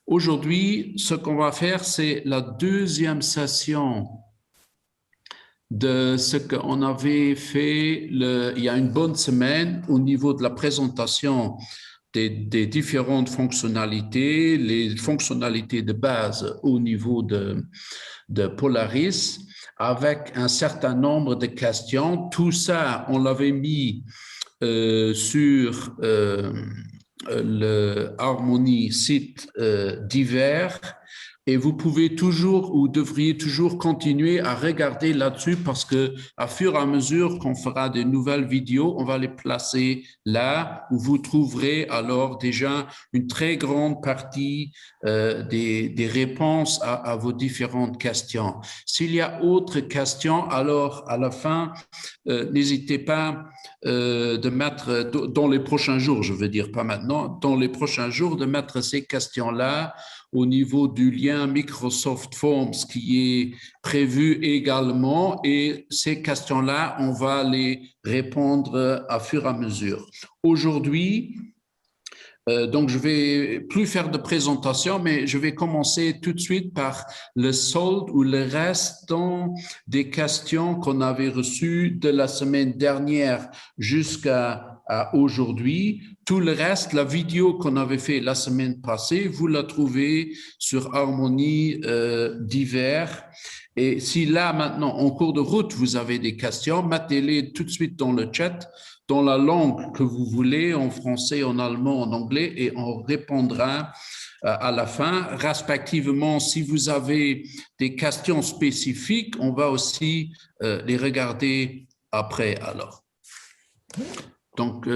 Aujourd'hui, ce qu'on va faire, c'est la deuxième session de ce qu'on avait fait il y a une bonne semaine au niveau de la présentation des différentes fonctionnalités, les fonctionnalités de base au niveau de Polaris, avec un certain nombre de questions. Tout ça, on l'avait mis sur le Harmony site divers, et vous pouvez toujours ou devriez toujours continuer à regarder là-dessus parce que à fur et à mesure qu'on fera de nouvelles vidéos, on va les placer là où vous trouverez alors déjà une très grande partie des réponses à vos différentes questions. S'il y a autres questions, alors à la fin, n'hésitez pas de mettre dans les prochains jours, je veux dire pas maintenant, dans les prochains jours, de mettre ces questions-là au niveau du lien Microsoft Forms qui est prévu également, et ces questions-là, on va les répondre à fur et à mesure. Aujourd'hui, donc, je vais plus faire de présentation, mais je vais commencer tout de suite par le solde ou le restant des questions qu'on avait reçues de la semaine dernière jusqu'à aujourd'hui. Tout le reste, la vidéo qu'on avait fait la semaine passée, vous la trouvez sur Harmony divers. Et si là, maintenant, en cours de route, vous avez des questions, mettez-les tout de suite dans le chat, dans la langue que vous voulez, en français, en allemand, en anglais, et on répondra à la fin. Respectivement, si vous avez des questions spécifiques, on va aussi les regarder après alors. Donc,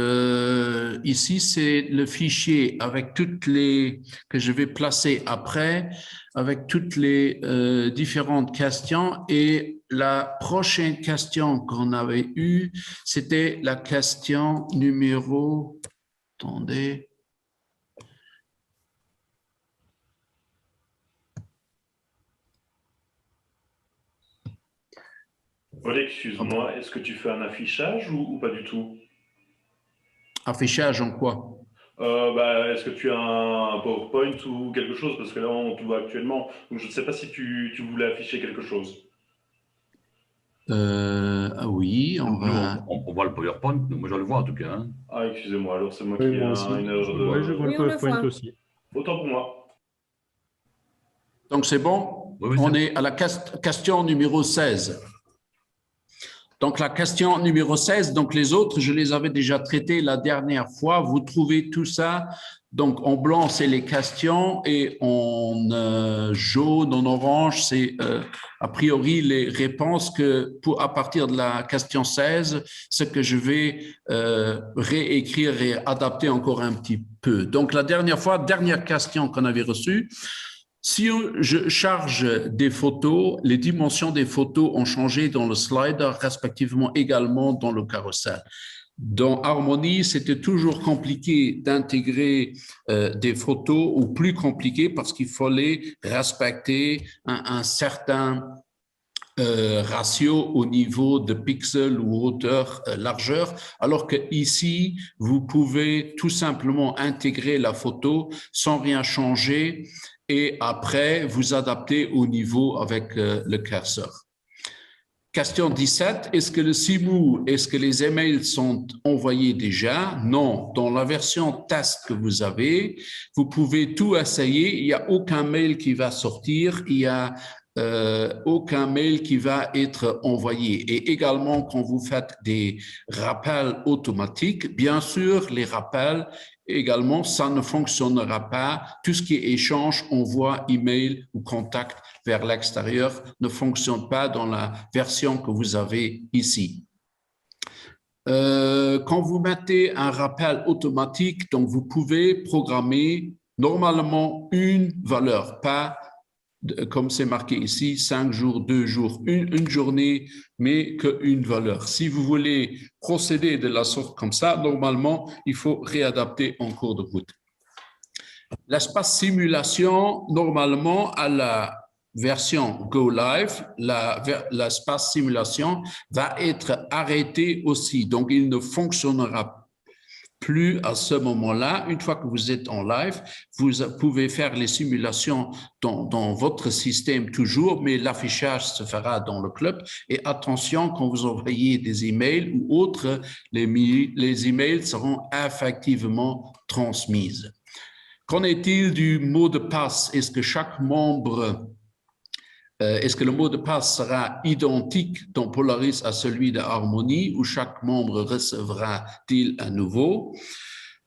ici, c'est le fichier avec toutes les que je vais placer après, avec toutes les différentes questions. Et la prochaine question qu'on avait eue, c'était la question numéro... Attendez. Paul, excuse-moi, est-ce que tu fais un affichage ou pas du tout? Affichage en quoi? Est-ce que tu as un PowerPoint ou quelque chose? Parce que là, on te voit actuellement. Donc, je ne sais pas si tu voulais afficher quelque chose. Oui, on Nous, va... on voit le PowerPoint. Moi, je le vois en tout cas, hein. Ah, excusez-moi, alors c'est moi Oui, qui ai moi aussi. une erreur Je le vois. Oui, je vois de... le PowerPoint aussi. Autant pour moi. Donc, c'est bon? Oui, On est à la question numéro 16. Donc, la question numéro 16, donc les autres, je les avais déjà traités la dernière fois. Vous trouvez tout ça. Donc, en blanc, c'est les questions, et en jaune, en orange, c'est a priori les réponses à partir de la question 16, ce que je vais réécrire et adapter encore un petit peu. Donc, la dernière fois, dernière question qu'on avait reçue. Si je charge des photos, les dimensions des photos ont changé dans le slider, respectivement également dans le carrousel. Dans Harmony, c'était toujours compliqué d'intégrer des photos, ou plus compliqué parce qu'il fallait respecter un certain ratio au niveau de pixels ou hauteur, largeur, alors que ici, vous pouvez tout simplement intégrer la photo sans rien changer et après vous adapter au niveau avec le curseur. Question 17, est-ce que le CIMU, est-ce que les emails sont envoyés déjà? Non. Dans la version test que vous avez, vous pouvez tout essayer. Il n'y a aucun mail qui va sortir. Il y a aucun mail qui va être envoyé. Et également, quand vous faites des rappels automatiques, bien sûr, les rappels également, ça ne fonctionnera pas. Tout ce qui est échange, envoi, email ou contact vers l'extérieur ne fonctionne pas dans la version que vous avez ici. Quand vous mettez un rappel automatique, donc vous pouvez programmer normalement une valeur, pas comme c'est marqué ici, 5 jours, 2 jours, une journée, mais qu'une valeur. Si vous voulez procéder de la sorte comme ça, normalement, il faut réadapter en cours de route. L'espace simulation, normalement, à la version Go Live, l'espace simulation va être arrêté aussi. Donc, il ne fonctionnera plus à ce moment-là. Une fois que vous êtes en live, vous pouvez faire les simulations dans votre système toujours, mais l'affichage se fera dans le club. Et attention, quand vous envoyez des emails ou autres, les emails seront effectivement transmises. Qu'en est-il du mot de passe? Est-ce que chaque membre est-ce que le mot de passe sera identique dans Polaris à celui de Harmony ou chaque membre recevra-t-il un nouveau?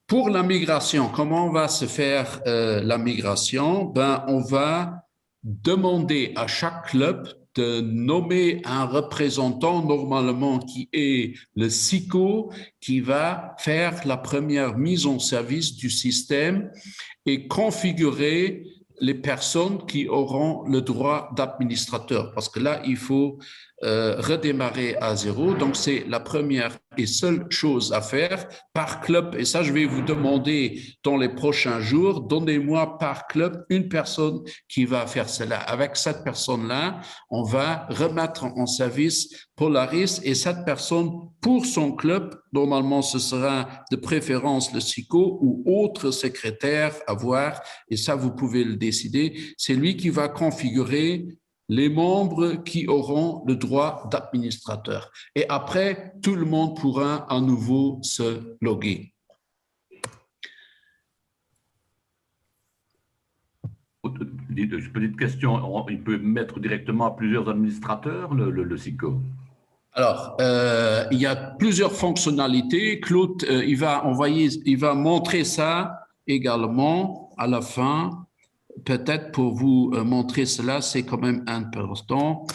Pour la migration, comment va se faire la migration? On va demander à chaque club de nommer un représentant normalement qui est le SICO qui va faire la première mise en service du système et configurer les personnes qui auront le droit d'administrateur, parce que là, il faut redémarrer à zéro. Donc, c'est la première et seule chose à faire par club. Et ça, je vais vous demander dans les prochains jours, donnez-moi par club une personne qui va faire cela. Avec cette personne-là, on va remettre en service Polaris et cette personne, pour son club, normalement, ce sera de préférence le SICO ou autre secrétaire à voir, et ça, vous pouvez le décider. C'est lui qui va configurer les membres qui auront le droit d'administrateur. Et après, tout le monde pourra à nouveau se loguer. Petite question, il peut mettre directement à plusieurs administrateurs, le SICO? Alors, il y a plusieurs fonctionnalités. Claude, il va montrer ça également à la fin. Peut-être pour vous montrer cela, c'est quand même important.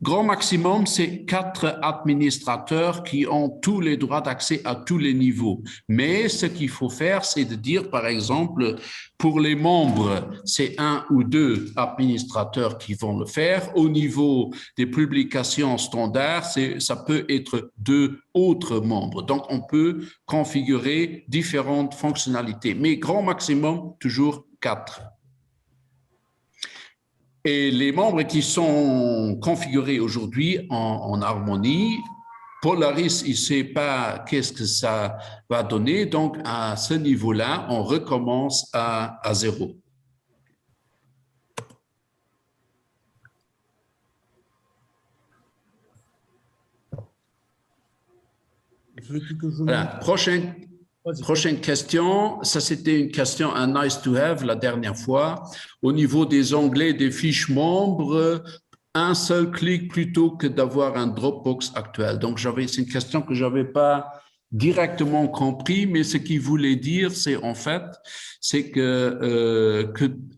Grand maximum, c'est 4 administrateurs qui ont tous les droits d'accès à tous les niveaux. Mais ce qu'il faut faire, c'est de dire, par exemple, pour les membres, c'est 1 ou 2 administrateurs qui vont le faire. Au niveau des publications standards, ça peut être 2 autres membres. Donc, on peut configurer différentes fonctionnalités. Mais grand maximum, toujours 4. Et les membres qui sont configurés aujourd'hui en Harmony, Polaris, il ne sait pas qu'est-ce que ça va donner. Donc, à ce niveau-là, on recommence à zéro. Voilà. Prochaine question, ça c'était une question, un nice to have la dernière fois. Au niveau des onglets des fiches membres, un seul clic plutôt que d'avoir un Dropbox actuel. Donc c'est une question que je n'avais pas directement compris, mais ce qu'il voulait dire, c'est en fait, c'est que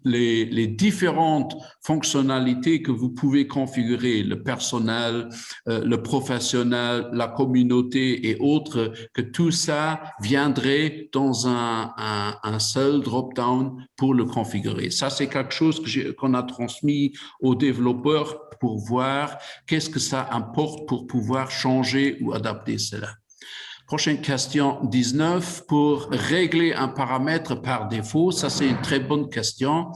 les différentes fonctionnalités que vous pouvez configurer, le personnel, le professionnel, la communauté et autres, que tout ça viendrait dans un seul drop-down pour le configurer. Ça, c'est quelque chose qu'on a transmis aux développeurs pour voir qu'est-ce que ça importe pour pouvoir changer ou adapter cela. Prochaine question 19, pour régler un paramètre par défaut, ça c'est une très bonne question.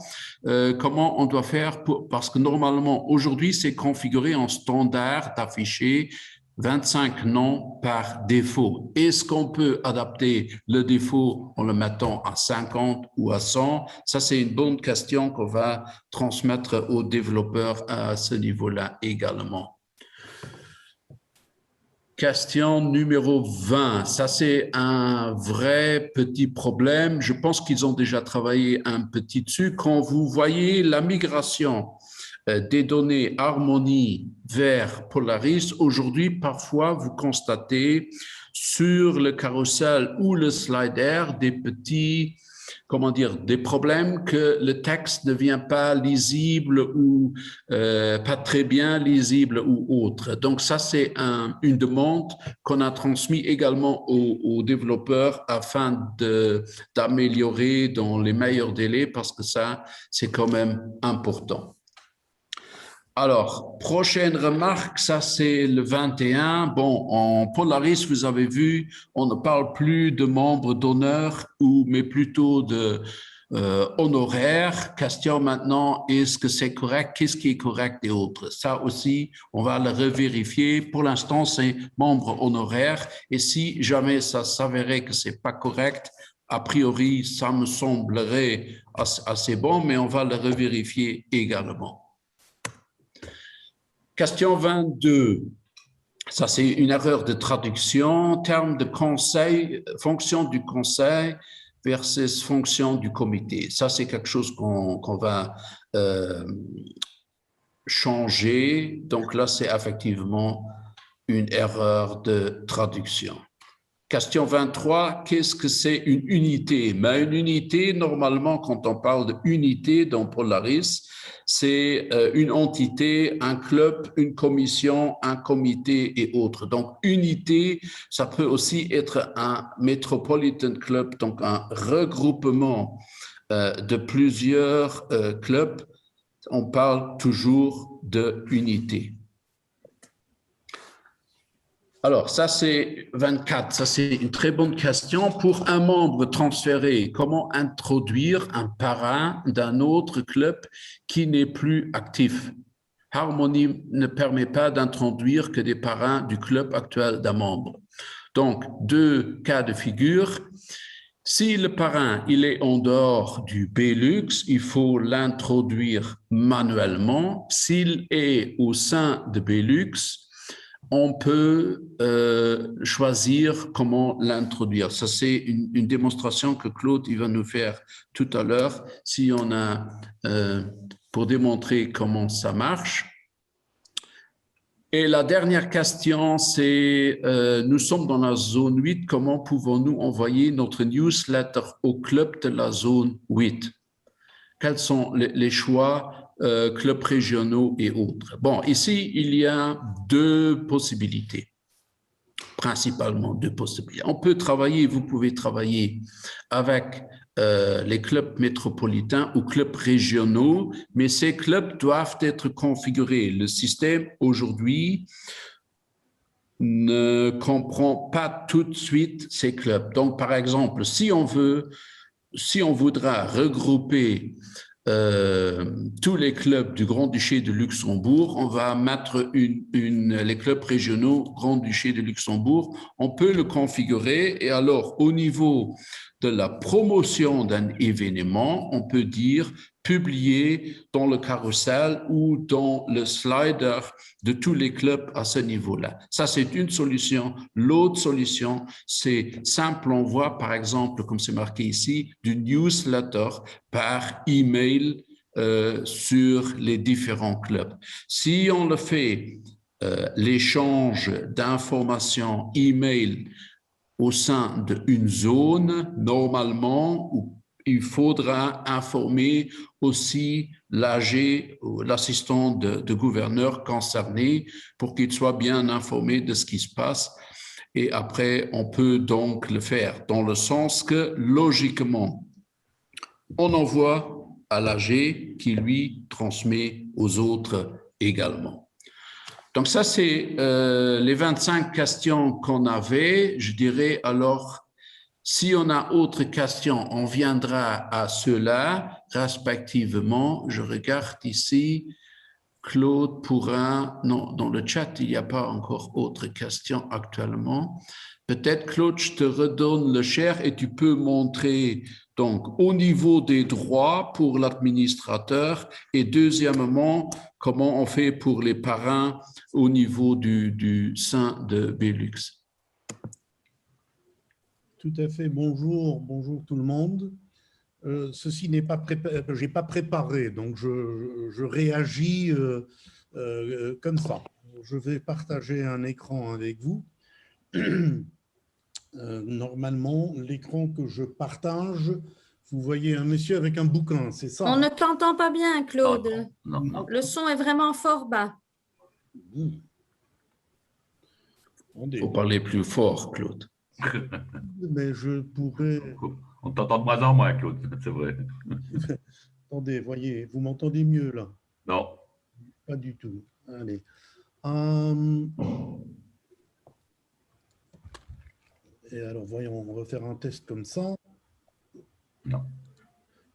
Comment on doit faire parce que normalement aujourd'hui c'est configuré en standard d'afficher 25 noms par défaut. Est-ce qu'on peut adapter le défaut en le mettant à 50 ou à 100? Ça c'est une bonne question qu'on va transmettre aux développeurs à ce niveau-là également. Question numéro 20, ça c'est un vrai petit problème. Je pense qu'ils ont déjà travaillé un petit dessus. Quand vous voyez la migration des données Harmony vers Polaris, aujourd'hui, parfois, vous constatez sur le carrousel ou le slider des petits, comment dire, des problèmes que le texte ne devient pas lisible ou pas très bien lisible ou autre. Donc ça, c'est une demande qu'on a transmise également aux développeurs afin d'améliorer dans les meilleurs délais parce que ça, c'est quand même important. Alors, prochaine remarque, ça c'est le 21. Bon, en Polaris, vous avez vu, on ne parle plus de membres d'honneur, mais plutôt de honoraires. Question maintenant, est-ce que c'est correct? Qu'est-ce qui est correct et autres? Ça aussi, on va le revérifier. Pour l'instant, c'est membre honoraire. Et si jamais ça s'avérait que c'est pas correct, a priori, ça me semblerait assez bon, mais on va le revérifier également. Question 22. Ça, c'est une erreur de traduction. Terme de conseil, fonction du conseil versus fonction du comité. Ça, c'est quelque chose qu'on va changer. Donc là, c'est effectivement une erreur de traduction. Question 23, qu'est-ce que c'est une unité? Mais une unité, normalement, quand on parle d'unité dans Polaris, c'est une entité, un club, une commission, un comité et autres. Donc, unité, ça peut aussi être un Metropolitan Club, donc un regroupement de plusieurs clubs. On parle toujours d'unité. Alors, ça c'est 24, ça c'est une très bonne question. Pour un membre transféré, comment introduire un parrain d'un autre club qui n'est plus actif? Harmony ne permet pas d'introduire que des parrains du club actuel d'un membre. Donc, deux cas de figure. Si le parrain il est en dehors du Belux, il faut l'introduire manuellement. S'il est au sein de Belux, on peut choisir comment l'introduire. Ça, c'est une démonstration que Claude il va nous faire tout à l'heure, si on a, pour démontrer comment ça marche. Et la dernière question, c'est, nous sommes dans la zone 8, comment pouvons-nous envoyer notre newsletter au club de la zone 8? Quels sont les choix clubs régionaux et autres? Bon, ici, il y a deux possibilités, principalement deux possibilités. On peut travailler, vous pouvez travailler avec les clubs métropolitains ou clubs régionaux, mais ces clubs doivent être configurés. Le système aujourd'hui ne comprend pas tout de suite ces clubs. Donc, par exemple, si on voudra regrouper tous les clubs du Grand-Duché de Luxembourg, on va mettre les clubs régionaux Grand-Duché de Luxembourg, on peut le configurer et alors au niveau de la promotion d'un événement, on peut dire publier dans le carrousel ou dans le slider de tous les clubs à ce niveau-là. Ça, c'est une solution. L'autre solution, c'est simple envoi, par exemple, comme c'est marqué ici, du newsletter par email sur les différents clubs. Si on le fait, l'échange d'informations email au sein d'une zone, normalement, il faudra informer aussi l'AG ou l'assistant de gouverneur concerné pour qu'il soit bien informé de ce qui se passe. Et après, on peut donc le faire dans le sens que, logiquement, on envoie à l'AG qui, lui, transmet aux autres également. Donc ça, c'est les 25 questions qu'on avait. Je dirais alors, si on a autre question, on viendra à cela respectivement. Je regarde ici, Claude pourra... Non, dans le chat, il n'y a pas encore autre question actuellement. Peut-être, Claude, je te redonne le share et tu peux montrer donc au niveau des droits pour l'administrateur et deuxièmement, comment on fait pour les parrains au niveau du sein de Belux. Tout à fait. Bonjour, bonjour tout le monde. Ceci n'est pas préparé, j'ai pas préparé, donc je réagis comme ça. Je vais partager un écran avec vous. Normalement, l'écran que je partage, vous voyez un monsieur avec un bouquin, c'est ça? On ne t'entend pas bien, Claude. Non, non. Le son est vraiment fort bas. Il faut parler plus fort, Claude. Mais je pourrais... On t'entend de moins en moins, Claude, c'est vrai. Attendez, voyez, vous m'entendez mieux là? Non. Pas du tout. Allez. Et alors, voyons, on va faire un test comme ça. Non.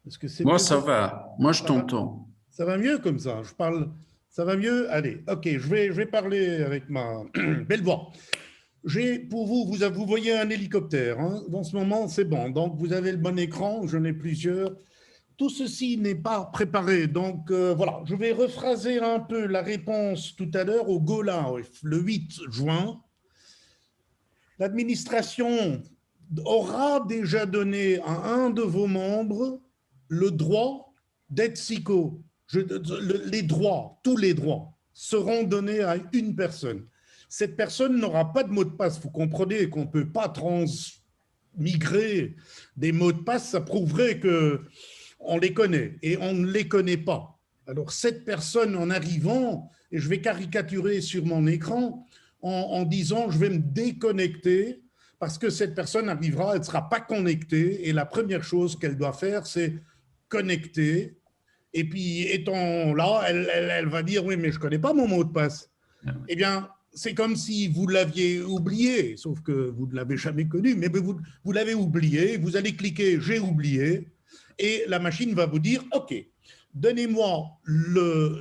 Est-ce que c'est Moi, mieux ça comme- va. Moi, je Ça va t'entends. Ça va mieux comme ça. Je parle. Ça va mieux. Allez, ok. Je vais parler avec ma belle voix. J'ai pour vous, vous voyez un hélicoptère. Hein. Dans ce moment, c'est bon. Donc, vous avez le bon écran. J'en ai plusieurs. Tout ceci n'est pas préparé. Donc, voilà. Je vais rephraser un peu la réponse tout à l'heure au Go Live, le 8 juin. L'administration aura déjà donné à un de vos membres le droit d'être SICO. Les droits, tous les droits seront donnés à une personne. Cette personne n'aura pas de mot de passe. Vous comprenez qu'on ne peut pas transmigrer des mots de passe. Ça prouverait qu'on les connaît et on ne les connaît pas. Alors cette personne, en arrivant, et je vais caricaturer sur mon écran, en disant je vais me déconnecter parce que cette personne arrivera, elle ne sera pas connectée et la première chose qu'elle doit faire, c'est connecter. Et puis, étant là, elle va dire oui, mais je ne connais pas mon mot de passe. Eh bien, c'est comme si vous l'aviez oublié, sauf que vous ne l'avez jamais connu, mais vous l'avez oublié, vous allez cliquer j'ai oublié et la machine va vous dire ok, donnez-moi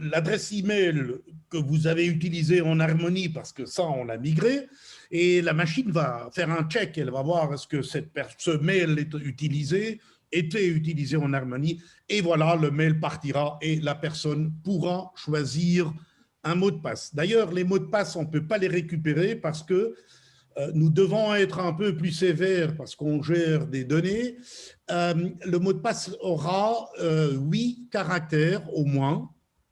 l'adresse email que vous avez utilisée en Harmonie parce que ça, on l'a migré. Et la machine va faire un check. Elle va voir est-ce que ce mail était utilisé en Harmonie. Et voilà, le mail partira et la personne pourra choisir un mot de passe. D'ailleurs, les mots de passe, on ne peut pas les récupérer parce que nous devons être un peu plus sévères parce qu'on gère des données. Le mot de passe aura 8 caractères au moins,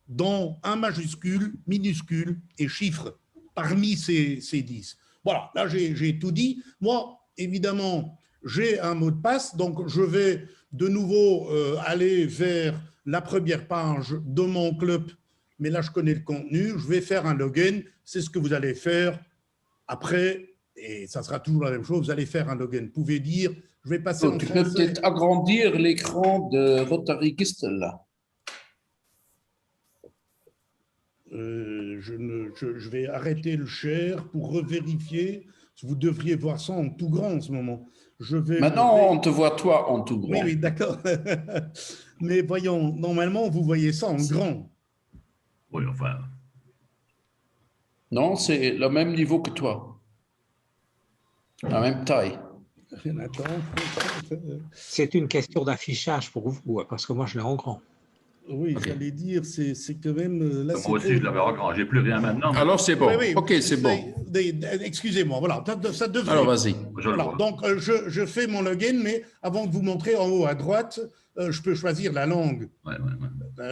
dont un majuscule, minuscule et chiffre parmi ces 10. Voilà, là j'ai tout dit. Moi, évidemment, j'ai un mot de passe, donc je vais de nouveau aller vers la première page de mon club, mais là je connais le contenu, je vais faire un login, c'est ce que vous allez faire après. Et ça sera toujours la même chose, vous allez faire un login. Vous pouvez dire, je vais passer en Tu peux français. peut-être agrandir l'écran de Rotary Gistel, là. Je vais arrêter le share pour revérifier. Vous devriez voir ça en tout grand en ce moment. Maintenant, on te voit toi en tout grand. Oui, oui, d'accord. Mais voyons, normalement, vous voyez ça en grand. Oui, enfin. Non, c'est le même niveau que toi. La même taille. C'est une question d'affichage pour vous, parce que moi, je l'ai en grand. Oui, Ok. j'allais dire, c'est quand même… Là, Moi aussi, je l'avais en grand. J'ai plus rien maintenant. mais Alors, c'est bon. Oui, oui. OK, c'est bon. Excusez-moi, voilà, ça devrait… Alors, vas-y. je le Voilà, vois. donc je fais mon login, mais avant de vous montrer en haut à droite, je peux choisir la langue. Ouais.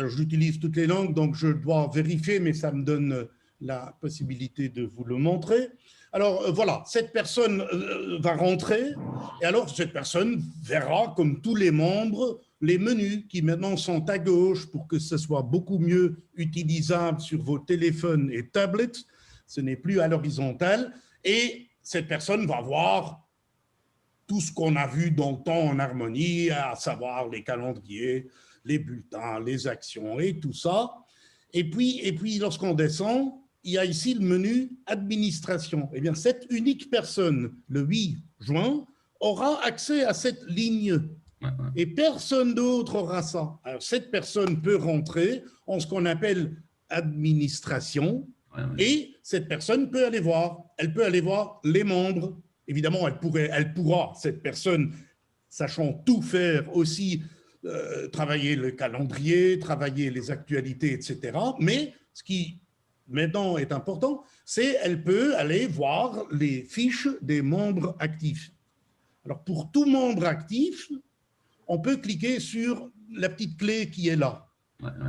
J'utilise toutes les langues, donc je dois vérifier, mais ça me donne la possibilité de vous le montrer. Alors voilà, cette personne va rentrer, et alors cette personne verra, comme tous les membres, les menus qui maintenant sont à gauche pour que ce soit beaucoup mieux utilisable sur vos téléphones et tablettes. Ce n'est plus à l'horizontale, et cette personne va voir tout ce qu'on a vu dans le temps en Harmonie, à savoir les calendriers, les bulletins, les actions et tout ça. Et puis lorsqu'on descend, il y a ici le menu administration. Eh bien, cette unique personne, le 8 juin, aura accès à cette ligne. Et personne d'autre aura ça. Alors, cette personne peut rentrer en ce qu'on appelle administration, et cette personne peut aller voir. Elle peut aller voir les membres. Évidemment, elle pourra, cette personne, sachant tout faire aussi, travailler le calendrier, travailler les actualités, etc. Mais ce qui maintenant est important, c'est qu'elle peut aller voir les fiches des membres actifs. Alors, pour tout membre actif, on peut cliquer sur la petite clé qui est là,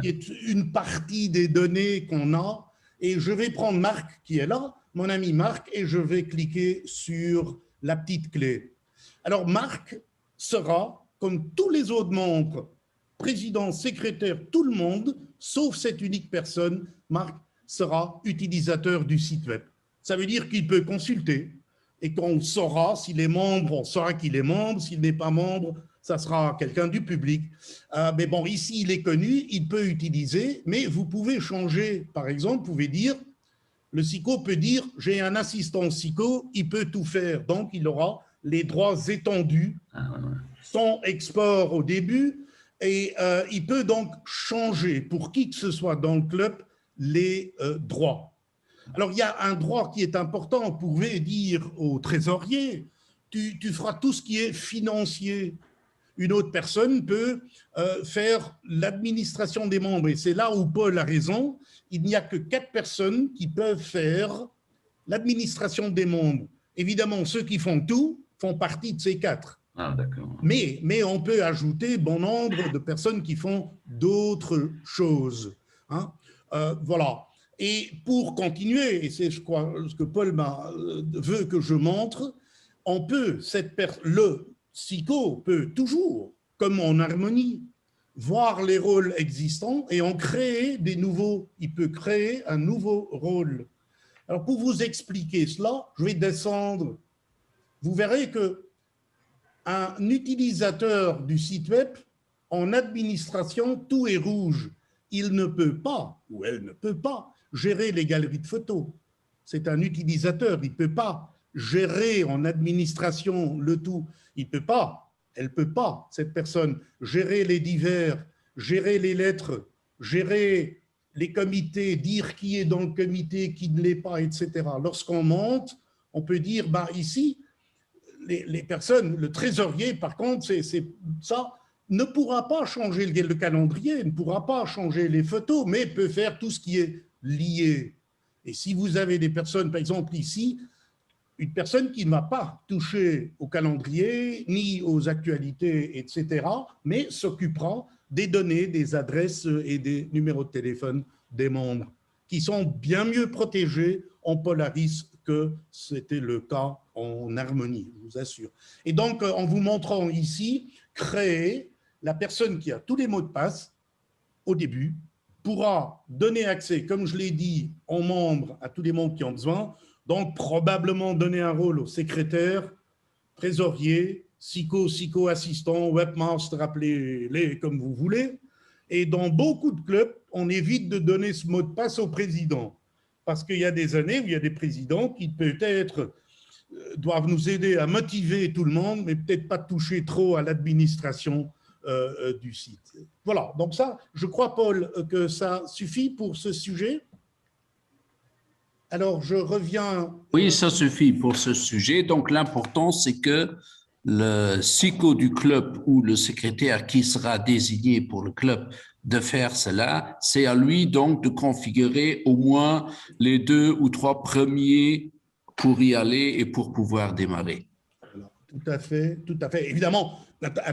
qui est une partie des données qu'on a. Et je vais prendre Marc qui est là, mon ami Marc, et je vais cliquer sur la petite clé. Alors, Marc sera, comme tous les autres membres, président, secrétaire, tout le monde, sauf cette unique personne, Marc sera utilisateur du site web. Ça veut dire qu'il peut consulter et qu'on saura s'il est membre, on saura qu'il est membre, s'il n'est pas membre, ça sera quelqu'un du public. Mais bon, ici, il est connu, il peut utiliser, mais vous pouvez changer. Par exemple, vous pouvez dire, le SICO peut dire, j'ai un assistant SICO, il peut tout faire. Donc, il aura les droits étendus, sans export au début, Et il peut donc changer pour qui que ce soit dans le club les droits. Alors, il y a un droit qui est important. On pouvait dire au trésorier, tu feras tout ce qui est financier. Une autre personne peut faire l'administration des membres. Et c'est là où Paul a raison. Il n'y a que 4 personnes qui peuvent faire l'administration des membres. Évidemment, ceux qui font tout font partie de ces 4. Ah, d'accord. Mais on peut ajouter bon nombre de personnes qui font d'autres choses. Hein. Voilà. Et pour continuer, et c'est je crois ce que Paul veut que je montre, on peut, le SICO peut toujours, comme en harmonie, voir les rôles existants et en créer des nouveaux. Il peut créer un nouveau rôle. Alors pour vous expliquer cela, je vais descendre. Vous verrez que un utilisateur du site web, en administration, tout est rouge. Il ne peut pas, ou elle ne peut pas, gérer les galeries de photos. C'est un utilisateur, il ne peut pas gérer en administration le tout. Il ne peut pas, elle ne peut pas, cette personne, gérer les divers, gérer les lettres, gérer les comités, dire qui est dans le comité, qui ne l'est pas, etc. Lorsqu'on monte, on peut dire, ici, les personnes, le trésorier, par contre, ça ne pourra pas changer le calendrier, ne pourra pas changer les photos, mais peut faire tout ce qui est lié. Et si vous avez des personnes, par exemple ici, une personne qui ne va pas toucher au calendrier, ni aux actualités, etc., mais s'occupera des données, des adresses et des numéros de téléphone des membres, qui sont bien mieux protégés en Polaris que c'était le cas en harmonie, je vous assure. Et donc, en vous montrant ici, créer, la personne qui a tous les mots de passe, au début, pourra donner accès, comme je l'ai dit, aux membres, à tous les membres qui ont besoin, donc probablement donner un rôle au secrétaire, trésorier, psycho-assistant, webmaster, appelez-les comme vous voulez. Et dans beaucoup de clubs, on évite de donner ce mot de passe au président. Parce qu'il y a des années où il y a des présidents qui peut-être doivent nous aider à motiver tout le monde, mais peut-être pas toucher trop à l'administration du site. Voilà, donc ça, je crois, Paul, que ça suffit pour ce sujet. Alors, je reviens… Oui, ça suffit pour ce sujet. Donc, l'important, c'est que le SICO du club ou le secrétaire qui sera désigné pour le club de faire cela, c'est à lui donc de configurer au moins les 2 ou 3 premiers pour y aller et pour pouvoir démarrer. Tout à fait, tout à fait. Évidemment…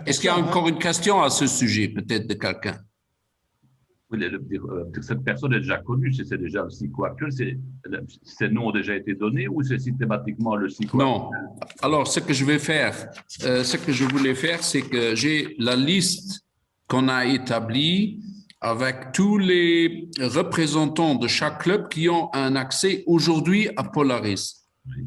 Est-ce qu'il y a encore une question à ce sujet, peut-être de quelqu'un? Oui, cette personne est déjà connue, c'est déjà le SICO actuel, ces noms ont déjà été donnés ou c'est systématiquement le SICO Non. Alors, ce que je vais faire, ce que je voulais faire, c'est que j'ai la liste qu'on a établie avec tous les représentants de chaque club qui ont un accès aujourd'hui à Polaris. Oui.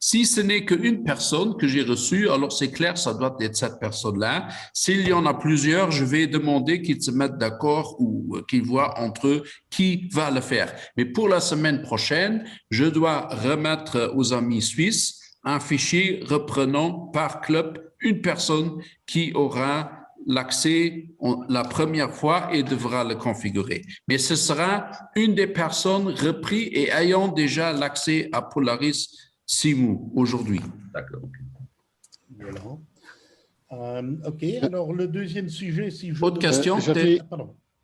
Si ce n'est qu'une personne que j'ai reçue, alors c'est clair, ça doit être cette personne-là. S'il y en a plusieurs, je vais demander qu'ils se mettent d'accord ou qu'ils voient entre eux qui va le faire. Mais pour la semaine prochaine, je dois remettre aux amis suisses un fichier reprenant par club une personne qui aura l'accès la première fois et devra le configurer. Mais ce sera une des personnes reprises et ayant déjà l'accès à Polaris Simu aujourd'hui. D'accord. Voilà. OK, alors le deuxième sujet, si je… Autre question?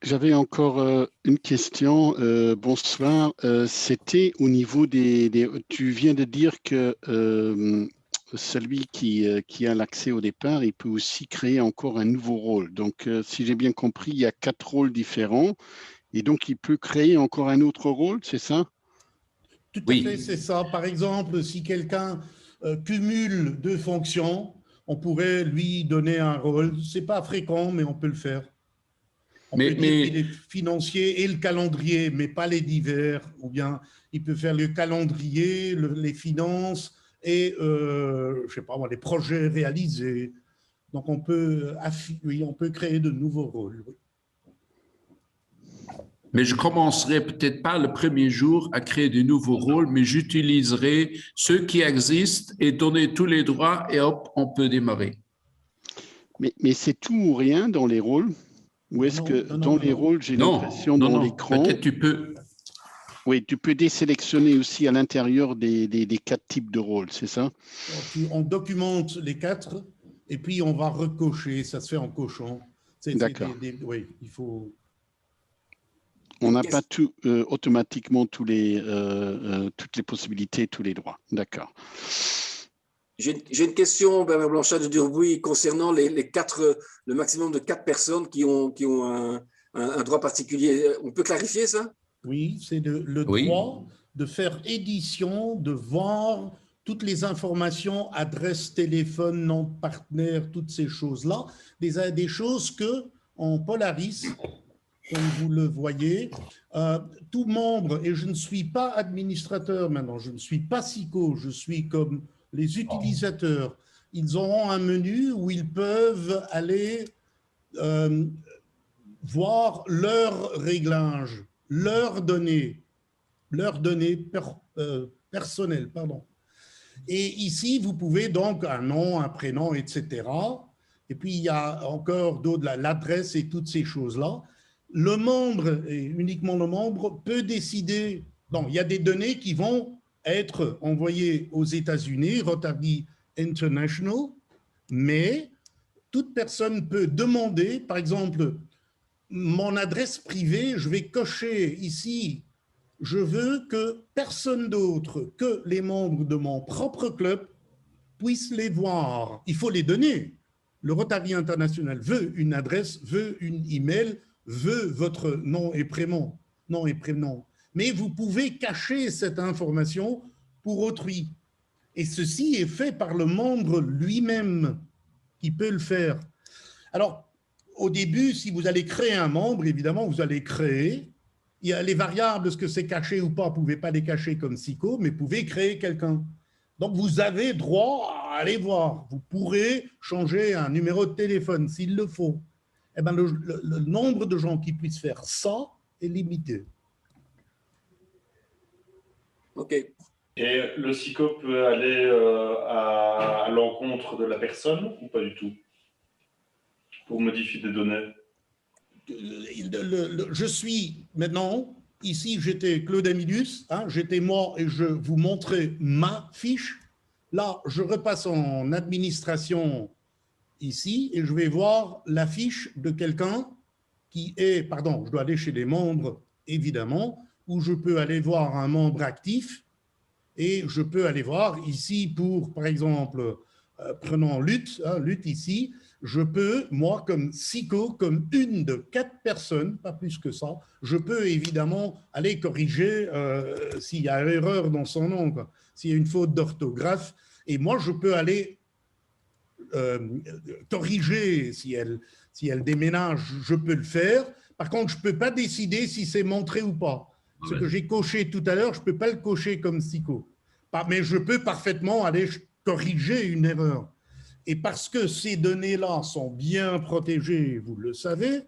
J'avais encore une question. Bonsoir. C'était au niveau des… Tu viens de dire que celui qui a l'accès au départ, il peut aussi créer encore un nouveau rôle. Donc, si j'ai bien compris, il y a 4 rôles différents. Et donc, il peut créer encore un autre rôle, c'est ça? Tout à fait, c'est ça. Par exemple, si quelqu'un cumule 2 fonctions, on pourrait lui donner un rôle. Ce n'est pas fréquent, mais on peut le faire. On peut dire qu'il est financier et le calendrier, mais pas les divers. Ou bien il peut faire le calendrier, les finances et, je sais pas moi, les projets réalisés. Donc, on peut créer de nouveaux rôles. Oui. Mais je commencerai peut-être pas le premier jour à créer de nouveaux rôles, mais j'utiliserai ceux qui existent et donner tous les droits et hop, on peut démarrer. Mais c'est tout ou rien dans les rôles? Ou est-ce que dans les rôles, j'ai l'impression dans l'écran… Peut-être tu peux… Oui, tu peux désélectionner aussi à l'intérieur des 4 types de rôles, c'est ça? On documente les 4 et puis on va recocher, ça se fait en cochant. D'accord. Oui, il faut… On n'a pas tout, automatiquement toutes les possibilités, tous les droits. D'accord. J'ai une question, Bernard Blanchard de Durbouy, concernant le maximum de 4 personnes qui ont un droit particulier. On peut clarifier ça? Oui, c'est le droit de faire édition, de voir toutes les informations, adresse, téléphone, nom de partenaire, toutes ces choses-là, des choses que en Polaris, comme vous le voyez, tout membre, et je ne suis pas administrateur maintenant, je ne suis pas psycho, je suis comme les utilisateurs, ils auront un menu où ils peuvent aller voir leurs réglages, leurs données personnelles, pardon. Et ici, vous pouvez donc un nom, un prénom, etc. Et puis, il y a encore d'autres, l'adresse et toutes ces choses-là. Le membre, et uniquement le membre, peut décider… Non, il y a des données qui vont être envoyées aux États-Unis, Rotary International, mais toute personne peut demander, par exemple, mon adresse privée, je vais cocher ici, je veux que personne d'autre que les membres de mon propre club puissent les voir. Il faut les donner. Le Rotary International veut une adresse, veut une email, veut votre nom et prénom. Mais vous pouvez cacher cette information pour autrui. Et ceci est fait par le membre lui-même qui peut le faire. Alors, au début, si vous allez créer un membre, évidemment, vous allez créer. Il y a les variables, est-ce que c'est caché ou pas, vous ne pouvez pas les cacher comme SICO, mais vous pouvez créer quelqu'un. Donc, vous avez droit à aller voir. Vous pourrez changer un numéro de téléphone s'il le faut. Eh bien, le nombre de gens qui puissent faire ça est limité. OK. Et le SICO peut aller à l'encontre de la personne ou pas du tout pour modifier des données? Je suis maintenant, ici j'étais Claude Amilius, j'étais moi et je vous montrais ma fiche. Là, je repasse en administration ici et je vais voir la fiche de quelqu'un qui est, pardon, je dois aller chez les membres évidemment, où je peux aller voir un membre actif et je peux aller voir ici pour, par exemple, prenons lutte ici, je peux, moi, comme SICO, comme une de 4 personnes, pas plus que ça, je peux évidemment aller corriger s'il y a une erreur dans son nom, s'il y a une faute d'orthographe, et moi, je peux aller corriger si elle déménage, je peux le faire. Par contre, je ne peux pas décider si c'est montré ou pas. Ce que j'ai coché tout à l'heure, je ne peux pas le cocher comme SICO. Mais je peux parfaitement aller corriger une erreur. Et parce que ces données-là sont bien protégées, vous le savez,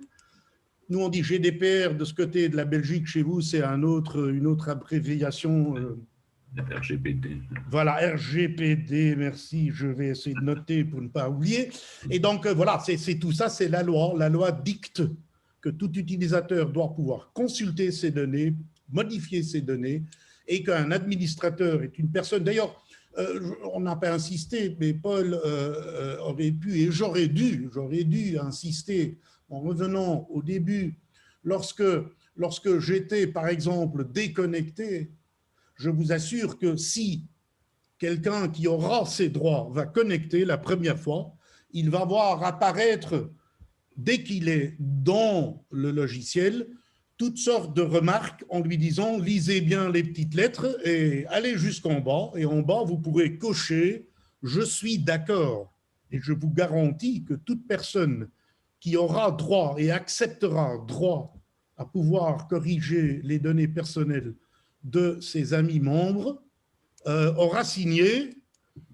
nous on dit GDPR de ce côté de la Belgique, chez vous c'est une autre abréviation. RGPD. Voilà, RGPD, merci, je vais essayer de noter pour ne pas oublier. Et donc voilà, c'est tout ça, c'est la loi. La loi dicte que tout utilisateur doit pouvoir consulter ces données, modifier ces données, et qu'un administrateur est une personne, d'ailleurs, on n'a pas insisté, mais Paul aurait pu, et j'aurais dû insister en revenant au début, lorsque j'étais, par exemple, déconnecté, je vous assure que si quelqu'un qui aura ses droits va connecter la première fois, il va voir apparaître, dès qu'il est dans le logiciel, toutes sortes de remarques en lui disant « lisez bien les petites lettres et allez jusqu'en bas ». Et en bas, vous pourrez cocher « je suis d'accord ». Et je vous garantis que toute personne qui aura droit et acceptera droit à pouvoir corriger les données personnelles de ses amis membres aura signé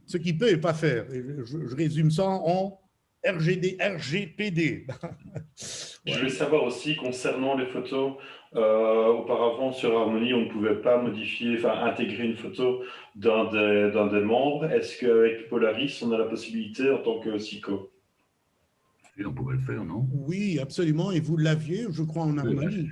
ce qu'il peut et pas faire. Et je résume ça en RGPD. Je voulais savoir aussi, concernant les photos, auparavant sur Harmony, on ne pouvait pas modifier, enfin intégrer une photo d'un des membres. Est-ce qu'avec Polaris, on a la possibilité en tant que SICO? Et on pouvait le faire, non? Oui, absolument. Et vous l'aviez, je crois, en harmonie.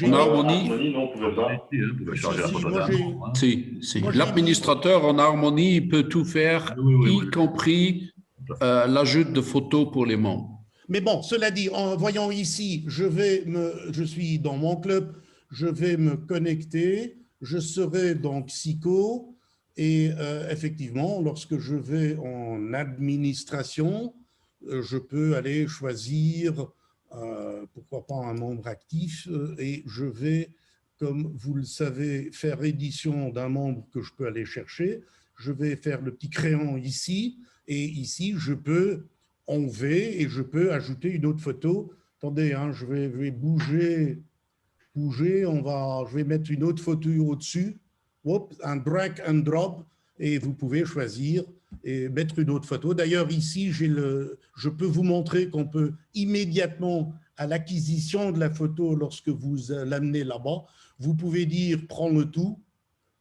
En harmonie, non, on ne pouvait pas. On pouvait changer la Si, photo moi, d'un j'ai- membre, hein. si. Moi, j'ai L'administrateur en harmonie, il peut tout faire, Oui. y compris l'ajout de photos pour les membres. Mais bon, cela dit, en voyant ici, je suis dans mon club, je vais me connecter, je serai dans Psycho et effectivement, lorsque je vais en administration, je peux aller choisir, pourquoi pas un membre actif et je vais, comme vous le savez, faire édition d'un membre que je peux aller chercher. Je vais faire le petit crayon ici et ici, je peux en V et je peux ajouter une autre photo. Attendez, hein, je vais bouger, je vais mettre une autre photo au-dessus, un drag and drop, et vous pouvez choisir et mettre une autre photo. D'ailleurs, ici, je peux vous montrer qu'on peut immédiatement, à l'acquisition de la photo, lorsque vous l'amenez là-bas, vous pouvez dire « prends le tout »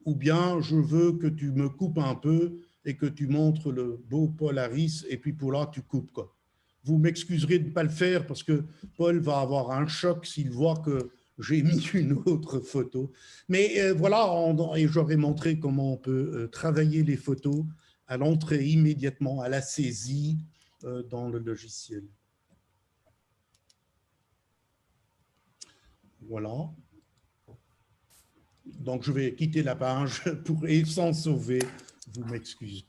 ou bien « je veux que tu me coupes un peu » et que tu montres le beau Paul Harris, et puis pour là, tu coupes, quoi. Vous m'excuserez de ne pas le faire parce que Paul va avoir un choc s'il voit que j'ai mis une autre photo. Mais voilà, et j'aurais montré comment on peut travailler les photos à l'entrée immédiatement, à la saisie dans le logiciel. Voilà. Donc, je vais quitter la page pour sans sauver. Vous m'excuserez.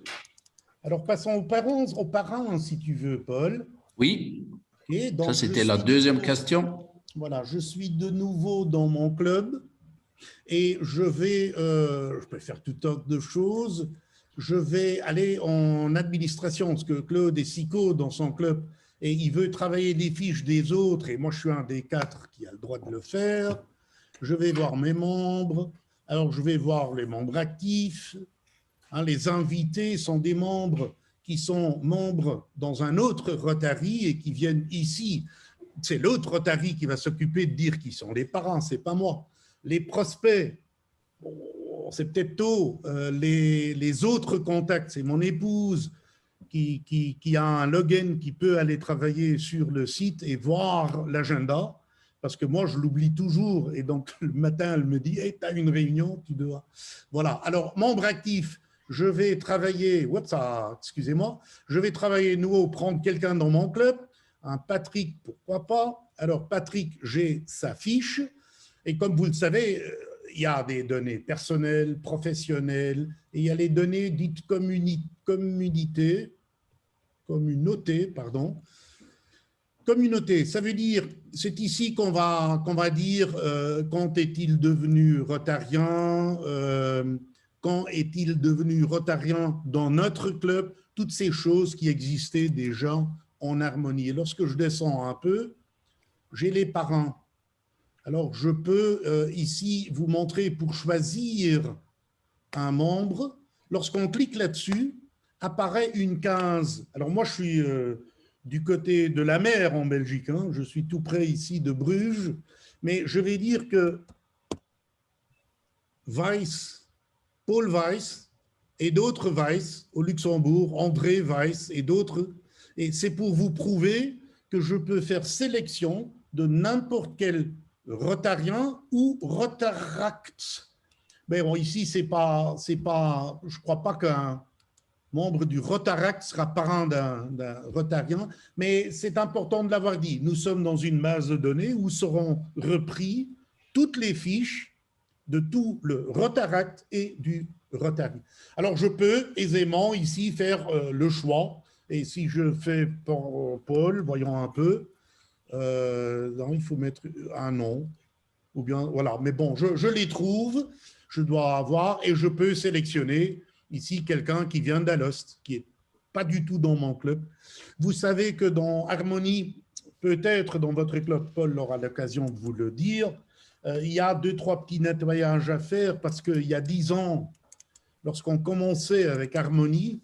Alors, passons aux parents, si tu veux, Paul. Oui, Et donc, ça c'était la deuxième question. Voilà, je suis de nouveau dans mon club et je peux faire toutes sortes de choses. Je vais aller en administration, parce que Claude est psycho dans son club et il veut travailler les fiches des autres et moi je suis un des 4 qui a le droit de le faire. Je vais voir mes membres. Alors, je vais voir les membres actifs. Hein, les invités sont des membres qui sont membres dans un autre Rotary et qui viennent ici. C'est l'autre Rotary qui va s'occuper de dire qui sont les parents, c'est pas moi. Les prospects, bon, c'est peut-être tôt. Les autres contacts, c'est mon épouse qui a un login qui peut aller travailler sur le site et voir l'agenda. Parce que moi, je l'oublie toujours. Et donc, le matin, elle me dit hey, « tu as une réunion, tu dois… » Voilà. Alors, membre actif, je vais travailler… excusez-moi. Je vais travailler nouveau, prendre quelqu'un dans mon club. Un Patrick, pourquoi pas. Alors, Patrick, j'ai sa fiche. Et comme vous le savez, il y a des données personnelles, professionnelles, et il y a les données dites communauté, pardon. Communauté, ça veut dire, c'est ici qu'on va dire quand est-il devenu rotarien, quand est-il devenu rotarien dans notre club, toutes ces choses qui existaient déjà en harmonie. Et lorsque je descends un peu, j'ai les parents. Alors, je peux ici vous montrer pour choisir un membre. Lorsqu'on clique là-dessus, apparaît une 15. Alors, moi, je suis… du côté de la mer en Belgique. Hein. Je suis tout près ici de Bruges, mais je vais dire que Weiss, Paul Weiss et d'autres Weiss au Luxembourg, André Weiss et d'autres, et c'est pour vous prouver que je peux faire sélection de n'importe quel rotarien ou rotaract. Mais bon, ici, c'est pas, je crois pas qu'un membre du Rotaract sera parent d'un rotarien, mais c'est important de l'avoir dit. Nous sommes dans une base de données où seront repris toutes les fiches de tout le Rotaract et du Rotary. Alors, je peux aisément ici faire le choix, et si je fais pour Paul, voyons un peu, non, il faut mettre un nom, ou bien, voilà, mais bon, je les trouve, je dois avoir, et je peux sélectionner ici, quelqu'un qui vient d'Alost, qui n'est pas du tout dans mon club. Vous savez que dans Harmonie, peut-être dans votre club, Paul aura l'occasion de vous le dire, il y a 2-3 petits nettoyages à faire parce qu'il y a 10 ans, lorsqu'on commençait avec Harmonie,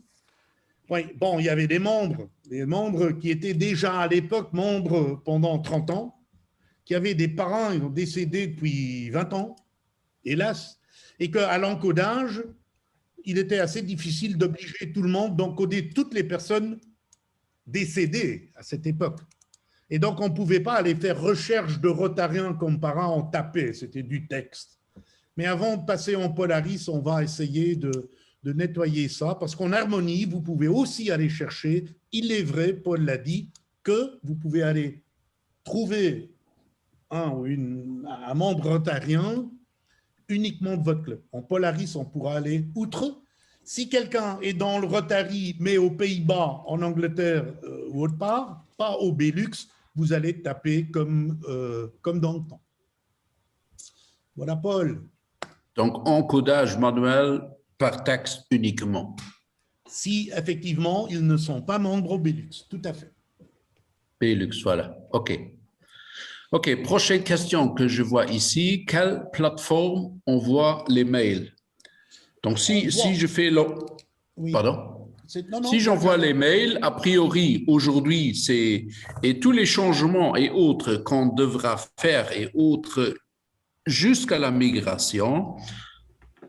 bon, il y avait des membres qui étaient déjà à l'époque membres pendant 30 ans, qui avaient des parents, ils ont décédé depuis 20 ans, hélas, et qu'à l'encodage, il était assez difficile d'obliger tout le monde d'encoder toutes les personnes décédées à cette époque. Et donc, on ne pouvait pas aller faire recherche de Rotariens comparant en taper, c'était du texte. Mais avant de passer en Polaris, on va essayer de nettoyer ça, parce qu'en Harmonie, vous pouvez aussi aller chercher, il est vrai, Paul l'a dit, que vous pouvez aller trouver un membre rotarien uniquement de votre club. En Polaris, on pourra aller outre. Si quelqu'un est dans le Rotary, mais aux Pays-Bas, en Angleterre ou autre part, pas au Benelux, vous allez taper comme dans le temps. Voilà, Paul. Donc, encodage manuel par texte uniquement. Si, effectivement, ils ne sont pas membres au Benelux, tout à fait. Benelux, voilà. OK. OK, prochaine question que je vois ici. Quelle plateforme envoie les mails? Donc, si je fais le... Oui. Pardon? Non, Si j'envoie les mails, a priori, aujourd'hui, et tous les changements et autres qu'on devra faire et autres jusqu'à la migration,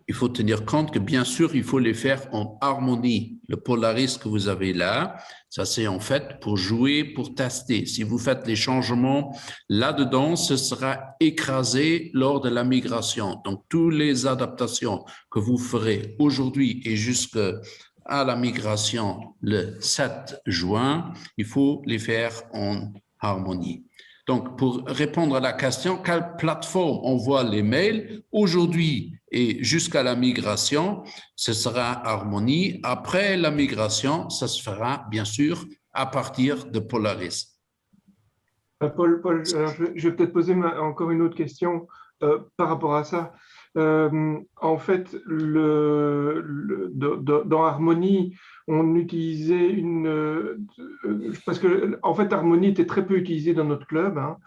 il faut tenir compte que, bien sûr, il faut les faire en harmonie. Le Polaris que vous avez là, ça c'est en fait pour jouer, pour tester. Si vous faites les changements là-dedans, ce sera écrasé lors de la migration. Donc, toutes les adaptations que vous ferez aujourd'hui et jusqu'à la migration le 7 juin, il faut les faire en harmonie. Donc, pour répondre à la question, quelle plateforme envoie les mails aujourd'hui et jusqu'à la migration, ce sera Harmonie. Après la migration, ça se fera bien sûr à partir de Polaris. Paul, alors je vais peut-être poser encore une autre question par rapport à ça. En fait, dans Harmonie, on utilisait parce que en fait, Harmonie était très peu utilisée dans notre club. Hein.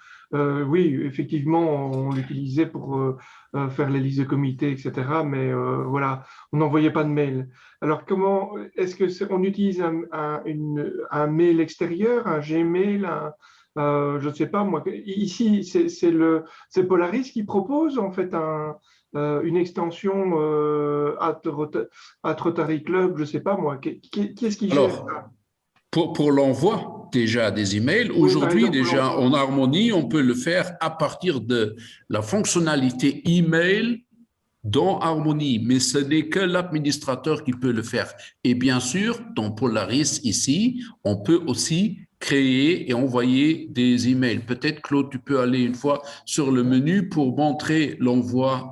Oui, effectivement, on l'utilisait pour faire les listes de comités, etc. Mais voilà, on n'envoyait pas de mail. Alors, comment est-ce que on utilise un mail extérieur, un Gmail, je ne sais pas, moi, ici, c'est Polaris qui propose en fait une extension Rotary Club, je ne sais pas moi, qui est-ce qui gère ça? Pour l'envoi déjà des emails, aujourd'hui déjà en Harmonie, on peut le faire à partir de la fonctionnalité email dans Harmonie, mais ce n'est que l'administrateur qui peut le faire. Et bien sûr, dans Polaris ici, on peut aussi créer et envoyer des emails. Peut-être, Claude, tu peux aller une fois sur le menu pour montrer l'envoi,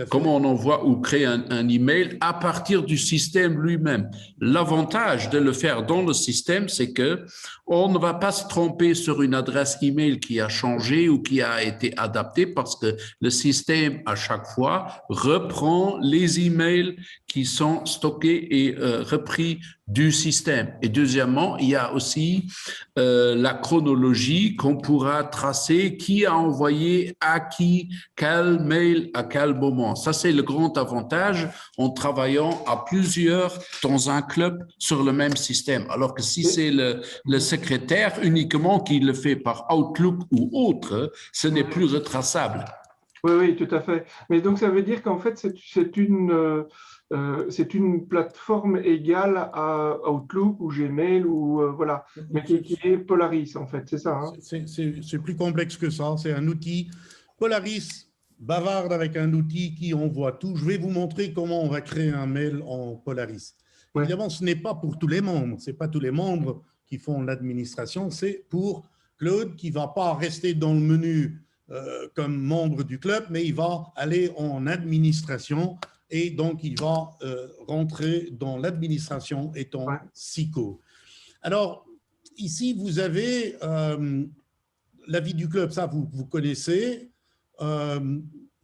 comment on envoie ou crée un email à partir du système lui-même. L'avantage de le faire dans le système, c'est que on ne va pas se tromper sur une adresse email qui a changé ou qui a été adaptée parce que le système, à chaque fois, reprend les emails qui sont stockés et repris du système. Et deuxièmement, il y a aussi la chronologie qu'on pourra tracer, qui a envoyé à qui, quel mail, à quel moment. Ça, c'est le grand avantage en travaillant à plusieurs dans un club sur le même système. Alors que si c'est le secrétaire uniquement qui le fait par Outlook ou autre, ce n'est plus retraçable. Oui, oui, tout à fait. Mais donc, ça veut dire qu'en fait, c'est une plateforme égale à Outlook ou Gmail, ou voilà, mais qui est Polaris, en fait, c'est ça, hein? C'est plus complexe que ça. C'est un outil. Polaris bavarde avec un outil qui envoie tout. Je vais vous montrer comment on va créer un mail en Polaris. Ouais. Évidemment, ce n'est pas pour tous les membres. Ce n'est pas tous les membres qui font l'administration. C'est pour Claude qui ne va pas rester dans le menu comme membre du club, mais il va aller en administration et donc il va rentrer dans l'administration étant SICO. Alors, ici, vous avez la vie du club, ça vous connaissez,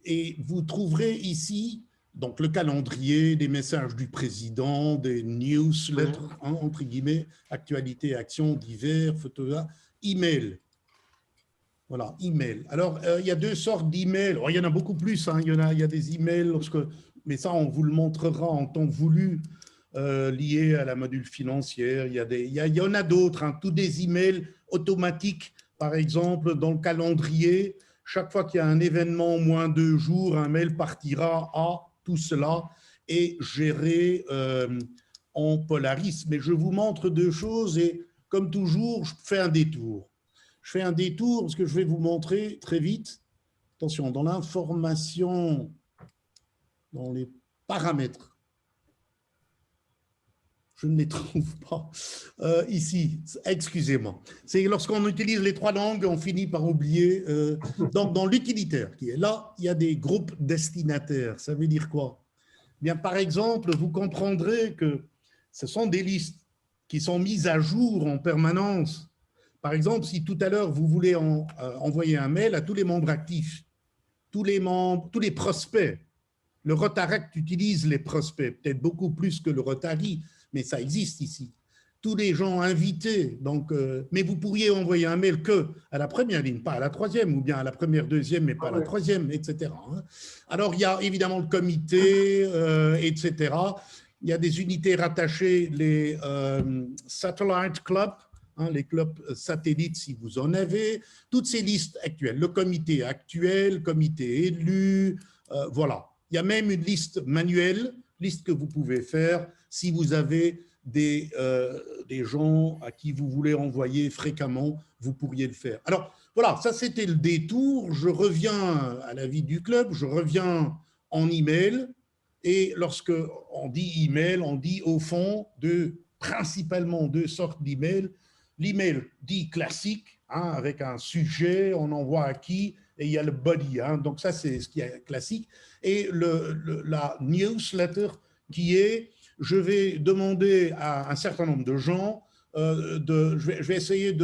et vous trouverez ici donc le calendrier, des messages du président, des newsletters, entre guillemets, actualités, actions, divers, photos, email. Voilà, email. Alors, il y a deux sortes d'emails. Il y en a beaucoup plus, hein. Il y a des emails, mais ça, on vous le montrera en temps voulu, liés à la module financière. Il y en a d'autres, hein, tous des emails automatiques, par exemple, dans le calendrier. Chaque fois qu'il y a un événement, moins 2 jours, un mail partira à tout cela est géré en Polaris. Mais je vous montre deux choses et, comme toujours, je fais un détour. je fais un détour parce que je vais vous montrer très vite. Attention, dans l'information, dans les paramètres, je ne les trouve pas ici, excusez-moi. C'est lorsqu'on utilise les 3 langues, on finit par oublier. Donc, dans l'utilitaire qui est là, il y a des groupes destinataires. Ça veut dire quoi? Bien, par exemple, vous comprendrez que ce sont des listes qui sont mises à jour en permanence. Par exemple, si tout à l'heure, vous voulez envoyer un mail à tous les membres actifs, tous les prospects, le Rotaract utilise les prospects, peut-être beaucoup plus que le Rotary, mais ça existe ici. Tous les gens invités, donc, mais vous pourriez envoyer un mail que à la première ligne, pas à la 3e, ou bien à la première, 2e, mais pas à la 3e, etc. Alors, il y a évidemment le comité, etc. Il y a des unités rattachées, les Satellite Club, les clubs satellites si vous en avez, toutes ces listes actuelles, le comité actuel, comité élu, voilà. Il y a même une liste manuelle, liste que vous pouvez faire si vous avez des gens à qui vous voulez envoyer fréquemment, vous pourriez le faire. Alors voilà, ça c'était le détour. Je reviens à la vie du club, je reviens en email. Et lorsque on dit email, on dit au fond principalement 2 sortes d'emails. L'email dit classique, avec un sujet, on envoie à qui, et il y a le body. Donc ça, c'est ce qui est classique. Et la newsletter qui est, je vais demander à un certain nombre de gens, je vais essayer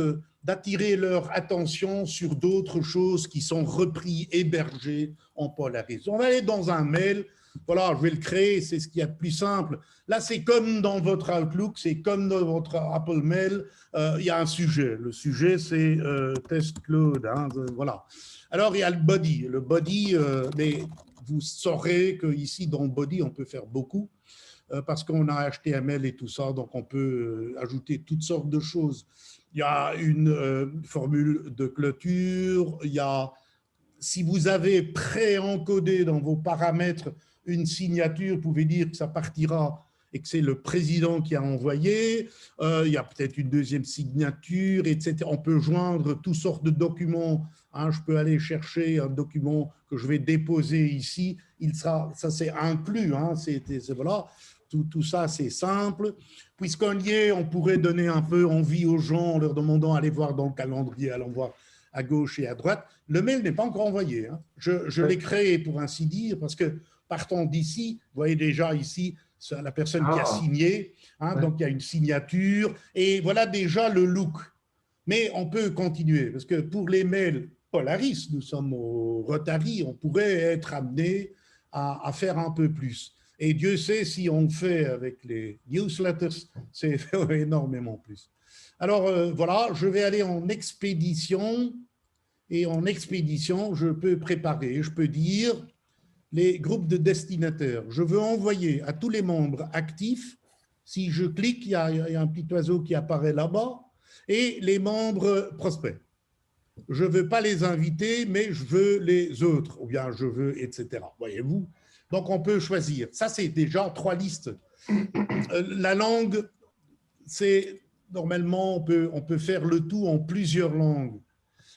d'attirer leur attention sur d'autres choses qui sont reprises, hébergées en Polaris. On va aller dans un mail. Voilà, je vais le créer, c'est ce qu'il y a de plus simple. Là, c'est comme dans votre Outlook, c'est comme dans votre Apple Mail, il y a un sujet. Le sujet, c'est Test Cloud, voilà. Alors, il y a le body. Le body, mais vous saurez qu'ici, dans le body, on peut faire beaucoup parce qu'on a HTML et tout ça, donc on peut ajouter toutes sortes de choses. Il y a une formule de clôture, il y a, si vous avez pré-encodé dans vos paramètres une signature, vous pouvez dire que ça partira et que c'est le président qui a envoyé. Il y a peut-être une deuxième signature, etc. On peut joindre toutes sortes de documents. Je peux aller chercher un document que je vais déposer ici. Ça c'est inclus. Voilà. Tout ça, c'est simple. Puisqu'on y est, on pourrait donner un peu envie aux gens en leur demandant d'aller voir dans le calendrier, allons voir à gauche et à droite. Le mail n'est pas encore envoyé. Je l'ai créé, pour ainsi dire, parce que partant d'ici, vous voyez déjà ici la personne qui a signé, donc il y a une signature, et voilà déjà le look. Mais on peut continuer, parce que pour les mails Polaris, nous sommes au Rotary, on pourrait être amené à faire un peu plus. Et Dieu sait si on le fait avec les newsletters, c'est énormément plus. Alors voilà, je vais aller en expédition, et en expédition, je peux préparer, je peux dire les groupes de destinataires. Je veux envoyer à tous les membres actifs, si je clique, il y a un petit oiseau qui apparaît là-bas, et les membres prospects. Je ne veux pas les inviter, mais je veux les autres, ou bien je veux, etc. Voyez-vous? Donc, on peut choisir. Ça, c'est déjà 3 listes. La langue, c'est normalement, on peut faire le tout en plusieurs langues.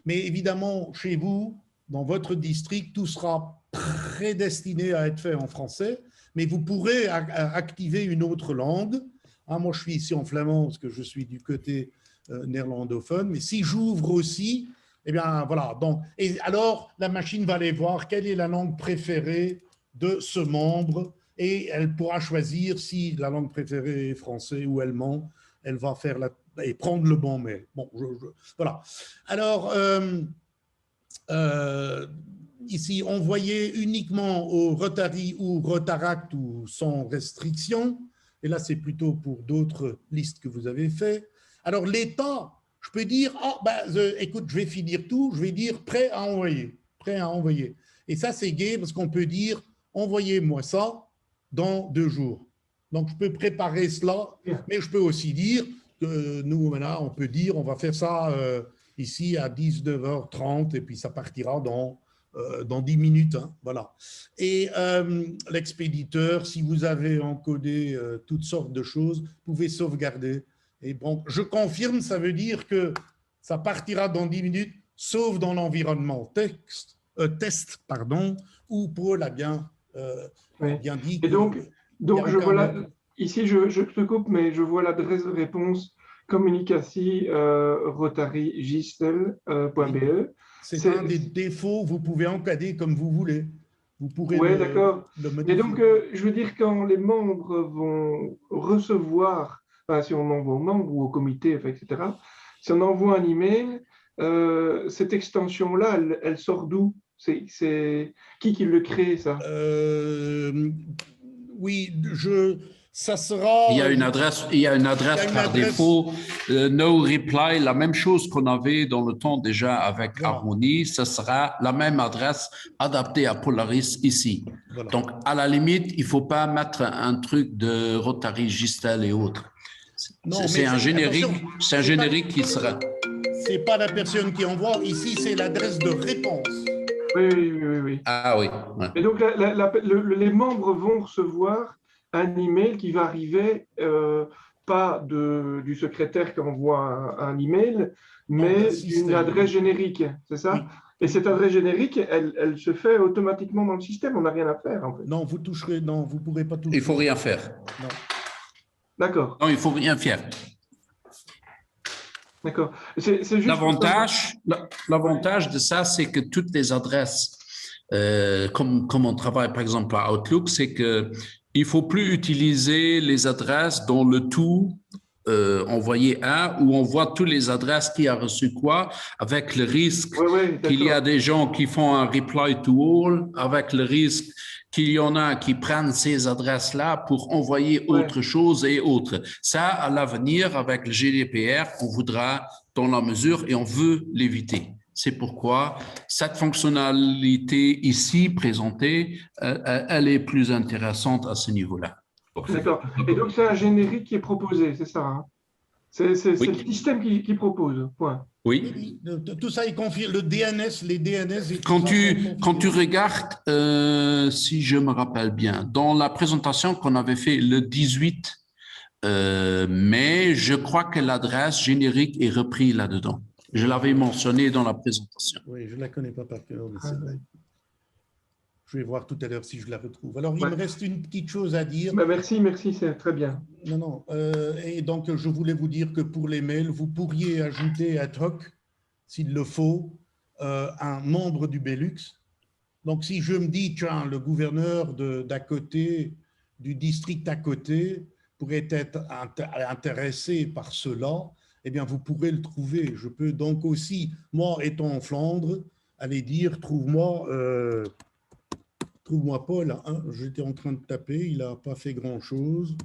Mais évidemment, chez vous, dans votre district, tout sera prédestiné à être fait en français, mais vous pourrez activer une autre langue. Moi, je suis ici en flamand parce que je suis du côté néerlandophone, mais si j'ouvre aussi, eh bien, voilà. Donc, et alors, la machine va aller voir quelle est la langue préférée de ce membre et elle pourra choisir si la langue préférée est français ou allemand. Elle va faire et prendre le bon mail. Bon, voilà. Alors, ici, envoyer uniquement au Rotary ou Rotaract ou sans restriction. Et là, c'est plutôt pour d'autres listes que vous avez fait. Alors, l'état, je peux dire, écoute, je vais finir tout, je vais dire prêt à envoyer. Prêt à envoyer. Et ça, c'est gai parce qu'on peut dire, envoyez-moi ça dans 2 jours. Donc, je peux préparer cela, mais je peux aussi dire que nous, maintenant, on peut dire, on va faire ça ici à 19h30 et puis ça partira dans 10 minutes. Voilà. Et l'expéditeur, si vous avez encodé toutes sortes de choses, vous pouvez sauvegarder. Et bon, je confirme, ça veut dire que Ça partira dans 10 minutes, sauf dans l'environnement test, où Paul a bien dit. Et donc je vois là, ici, je te coupe, mais je vois l'adresse de réponse communicatie-rotary-gistel.be. C'est un des défauts, vous pouvez encoder comme vous voulez. Vous pourrez d'accord. le modifier. Et donc, je veux dire, quand les membres vont recevoir, enfin, si on envoie aux membres ou au comité, etc., si on envoie un email, cette extension-là, elle sort d'où? C'est qui le crée, ça? Oui, ça sera… Il y a une adresse par défaut, no reply, la même chose qu'on avait dans le temps déjà avec Harmony, ce sera la même adresse adaptée à Polaris ici. Voilà. Donc, à la limite, il ne faut pas mettre un truc de Rotary, Gistel et autres. C'est un générique qui sera… Ce n'est pas la personne qui envoie, ici c'est l'adresse de réponse. Oui. Ah oui. Ouais. Et donc, les membres vont recevoir un email qui va arriver, pas du secrétaire qui envoie un email, mais d'une adresse générique, c'est ça? Oui. Et cette adresse générique, elle se fait automatiquement dans le système, on n'a rien à faire en fait. Non, vous ne pourrez pas toucher. Il ne faut rien faire. Non. D'accord. Non, il ne faut rien faire. D'accord. C'est juste l'avantage de ça, c'est que toutes les adresses, comme on travaille par exemple à Outlook, c'est qu'il ne faut plus utiliser les adresses dans le tout envoyer où on voit toutes les adresses qui a reçu quoi, avec le risque qu'il y a des gens qui font un reply to all, avec le risque qu'il y en a qui prennent ces adresses-là pour envoyer autre chose et autre. Ça, à l'avenir, avec le GDPR, on voudra dans la mesure et on veut l'éviter. C'est pourquoi cette fonctionnalité ici présentée, elle est plus intéressante à ce niveau-là. D'accord. Et donc, c'est un générique qui est proposé, c'est ça, hein? C'est le système qui propose, point. Oui. Tout ça, il confirme le DNS, les DNS. Quand tu regardes, si je me rappelle bien, dans la présentation qu'on avait fait le 18 mai, je crois que l'adresse générique est reprise là-dedans. Je l'avais mentionné dans la présentation. Oui, je ne la connais pas par cœur, mais c'est vrai. Je vais voir tout à l'heure si je la retrouve. Alors, il me reste une petite chose à dire. Merci, c'est très bien. Non. Et donc, je voulais vous dire que pour les mails, vous pourriez ajouter ad hoc, s'il le faut, un membre du Belux. Donc, si je me dis, tiens, le gouverneur d'à côté, du district à côté, pourrait être intéressé par cela, eh bien, vous pourrez le trouver. Je peux donc aussi, moi, étant en Flandre, aller dire, trouve-moi Paul, hein, j'étais en train de taper, il n'a pas fait grand-chose.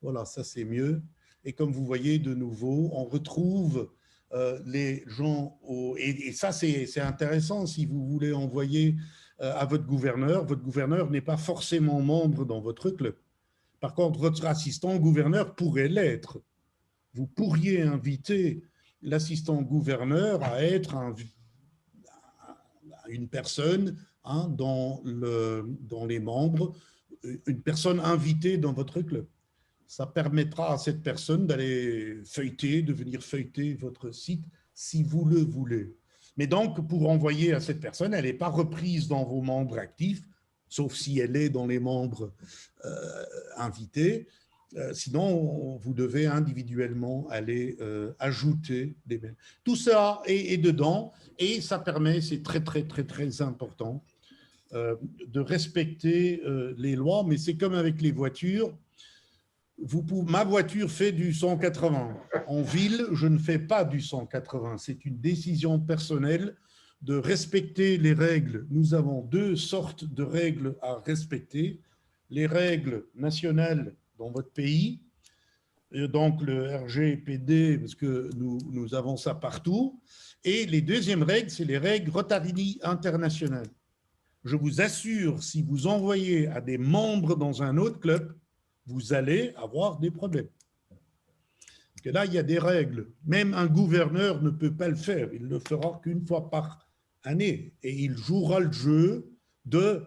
Voilà, ça c'est mieux. Et comme vous voyez de nouveau, on retrouve les gens, et ça c'est intéressant si vous voulez envoyer à votre gouverneur n'est pas forcément membre dans votre club. Par contre, votre assistant gouverneur pourrait l'être. Vous pourriez inviter l'assistant gouverneur à être une personne dans les membres, une personne invitée dans votre club. Ça permettra à cette personne d'aller de venir feuilleter votre site si vous le voulez. Mais donc, pour envoyer à cette personne, elle n'est pas reprise dans vos membres actifs, sauf si elle est dans les membres invités. Sinon, vous devez individuellement aller ajouter des mails. Tout ça est dedans et ça permet, c'est très, très, très, très important, de respecter les lois, mais c'est comme avec les voitures. Ma voiture fait du 180. En ville, je ne fais pas du 180. C'est une décision personnelle de respecter les règles. Nous avons deux sortes de règles à respecter. Les règles nationales dans votre pays, et donc le RGPD, parce que nous avons ça partout. Et les deuxièmes règles, c'est les règles Rotary internationales. Je vous assure, si vous envoyez à des membres dans un autre club, vous allez avoir des problèmes. Parce que là, il y a des règles. Même un gouverneur ne peut pas le faire. Il ne le fera qu'une fois par année. Et il jouera le jeu de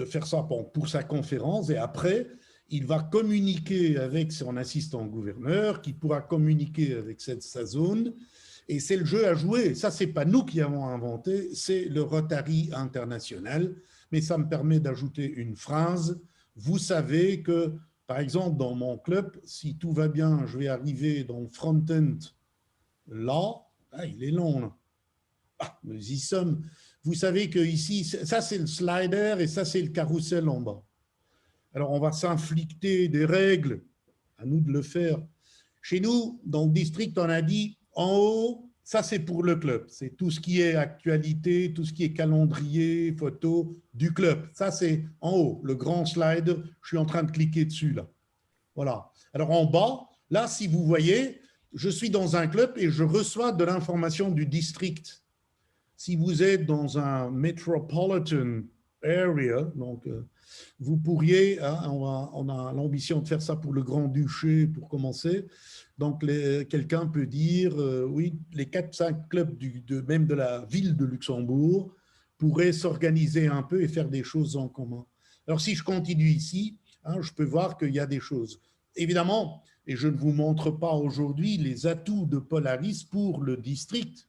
faire ça pour sa conférence. Et après, il va communiquer avec son assistant gouverneur, qui pourra communiquer avec sa zone, et c'est le jeu à jouer. Ça, ce n'est pas nous qui avons inventé, c'est le Rotary international, mais ça me permet d'ajouter une phrase. Vous savez que, par exemple, dans mon club, si tout va bien, je vais arriver dans le front-end là. Ah, il est long, là. Ah, nous y sommes. Vous savez que ici, ça c'est le slider et ça c'est le carrousel en bas. Alors on va s'inflicter des règles, à nous de le faire. Chez nous, dans le district, on a dit en haut, ça c'est pour le club. C'est tout ce qui est actualité, tout ce qui est calendrier, photo du club. Ça c'est en haut, le grand slide. Je suis en train de cliquer dessus là. Voilà. Alors en bas, là si vous voyez, je suis dans un club et je reçois de l'information du district. Si vous êtes dans un metropolitan area, donc vous pourriez, hein, on a l'ambition de faire ça pour le Grand-Duché pour commencer, donc quelqu'un peut dire, oui, les 4-5 clubs même de la ville de Luxembourg pourraient s'organiser un peu et faire des choses en commun. Alors si je continue ici, hein, je peux voir qu'il y a des choses. Évidemment, et je ne vous montre pas aujourd'hui les atouts de Polaris pour le district,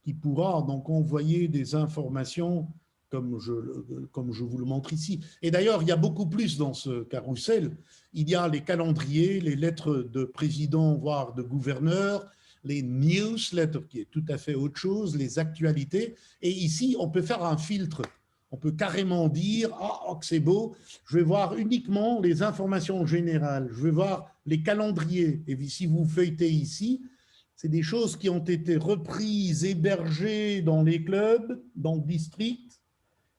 qui pourra donc envoyer des informations comme je vous le montre ici. Et d'ailleurs, il y a beaucoup plus dans ce carrousel. Il y a les calendriers, les lettres de président, voire de gouverneur, les newsletters, qui est tout à fait autre chose, les actualités. Et ici, on peut faire un filtre. On peut carrément dire, ah, que c'est beau, je vais voir uniquement les informations générales, je vais voir les calendriers. Et si vous feuilletez ici, c'est des choses qui ont été reprises, hébergées dans les clubs, dans le district,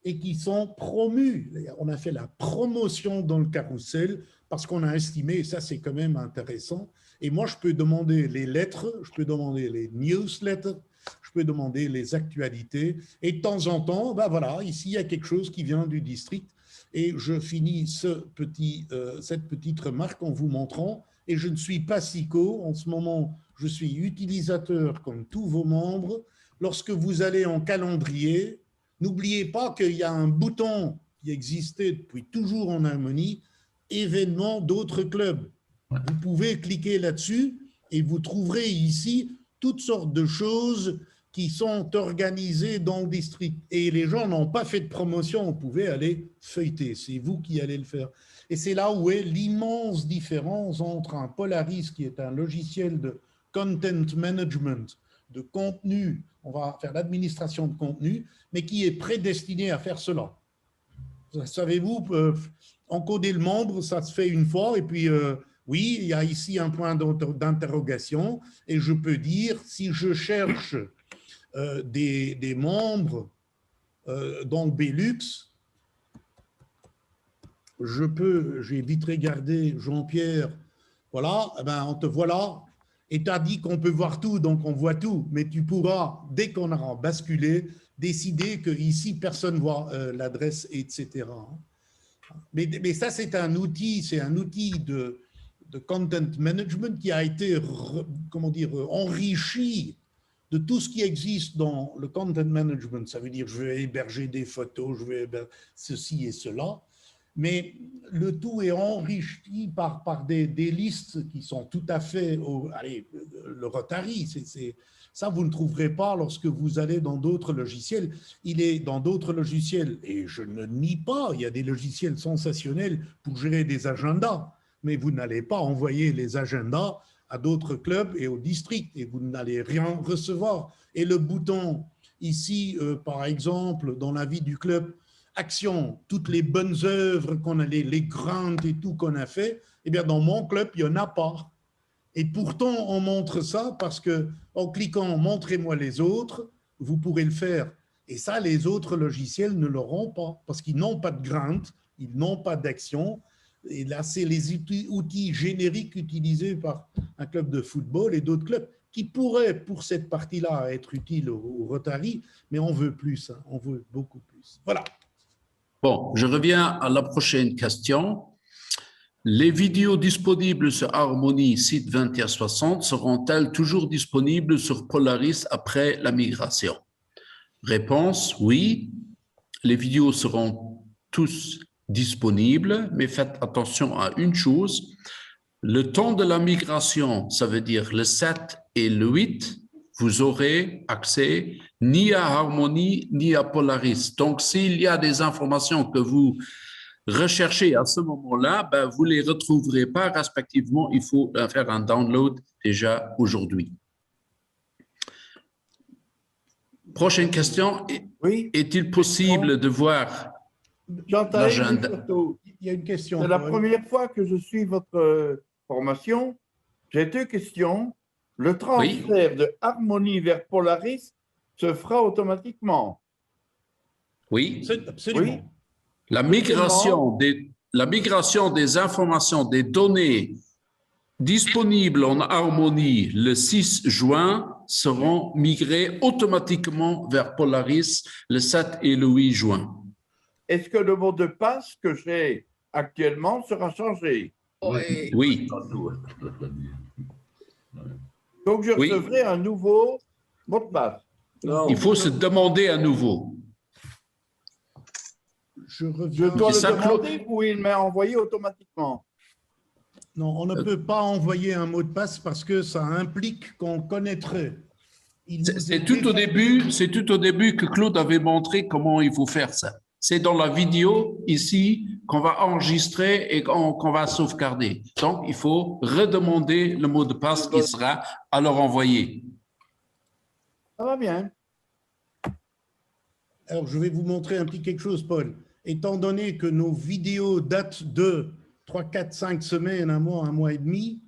et qui sont promues. On a fait la promotion dans le carrousel parce qu'on a estimé, et ça c'est quand même intéressant, et moi je peux demander les lettres, je peux demander les newsletters, je peux demander les actualités, et de temps en temps, ben voilà, ici il y a quelque chose qui vient du district, et je finis cette petite remarque en vous montrant, et je ne suis pas psycho, en ce moment je suis utilisateur comme tous vos membres. Lorsque vous allez en calendrier, n'oubliez pas qu'il y a un bouton qui existait depuis toujours en Harmonie, événements d'autres clubs. Vous pouvez cliquer là-dessus et vous trouverez ici toutes sortes de choses qui sont organisées dans le district. Et les gens n'ont pas fait de promotion, vous pouvez aller feuilleter, c'est vous qui allez le faire. Et c'est là où est l'immense différence entre un Polaris, qui est un logiciel de content management, de contenu, on va faire l'administration de contenu, mais qui est prédestiné à faire cela. Savez-vous, encoder le membre, ça se fait une fois, et puis oui, il y a ici un point d'interrogation, et je peux dire, si je cherche des membres dans le Belux, j'ai vite regardé Jean-Pierre, voilà, eh ben, on te voit là, et tu as dit qu'on peut voir tout, donc on voit tout, mais tu pourras, dès qu'on aura basculé, décider qu'ici, personne ne voit l'adresse, etc. Mais ça, c'est un outil de content management qui a été, enrichi de tout ce qui existe dans le content management. Ça veut dire, je vais héberger des photos, je vais héberger ceci et cela. Mais le tout est enrichi par des listes qui sont tout à fait… le Rotary, ça, vous ne trouverez pas lorsque vous allez dans d'autres logiciels. Il est dans d'autres logiciels, et je ne nie pas, il y a des logiciels sensationnels pour gérer des agendas, mais vous n'allez pas envoyer les agendas à d'autres clubs et au district, et vous n'allez rien recevoir. Et le bouton ici, par exemple, dans la vie du club, action, toutes les bonnes œuvres qu'on a, les grandes et tout qu'on a fait, eh bien dans mon club, il n'y en a pas. Et pourtant, on montre ça parce qu'en cliquant « Montrez-moi les autres », vous pourrez le faire. Et ça, les autres logiciels ne l'auront pas parce qu'ils n'ont pas de grant, ils n'ont pas d'action. Et là, c'est les outils génériques utilisés par un club de football et d'autres clubs qui pourraient, pour cette partie-là, être utiles au Rotary, mais on veut plus, hein, on veut beaucoup plus. Voilà. Bon, je reviens à la prochaine question. Les vidéos disponibles sur Harmonie site 2160 seront-elles toujours disponibles sur Polaris après la migration? Réponse, oui. Les vidéos seront tous disponible, mais faites attention à une chose. Le temps de la migration, ça veut dire le 7 et le 8, vous aurez accès ni à Harmony ni à Polaris. Donc, s'il y a des informations que vous recherchez à ce moment-là, ben, vous ne les retrouverez pas respectivement. Il faut faire un download déjà aujourd'hui. Prochaine question. Oui. Est-il possible de voir l'agenda? Il y a une question. C'est la première fois que je suis votre formation. J'ai deux questions. Le transfert de Harmony vers Polaris se fera automatiquement. Oui. Absolument. Oui. La migration des informations, des données disponibles en Harmony le 6 juin seront migrées automatiquement vers Polaris le 7 et le 8 juin. Est-ce que le mot de passe que j'ai actuellement sera changé? Oui. Donc, je recevrai un nouveau mot de passe. Non. Il faut se demander à nouveau. Je Je reviens. dois ça, le demander ou il m'est envoyé automatiquement? Non, on ne peut pas envoyer un mot de passe parce que ça implique qu'on connaîtrait. C'est tout au début que Claude avait montré comment il faut faire ça. C'est dans la vidéo ici qu'on va enregistrer et qu'on va sauvegarder. Donc, il faut redemander le mot de passe qui sera alors envoyé. Ça va bien. Alors, je vais vous montrer un petit quelque chose, Paul. Étant donné que nos vidéos datent de 3, 4, 5 semaines, un mois et demi,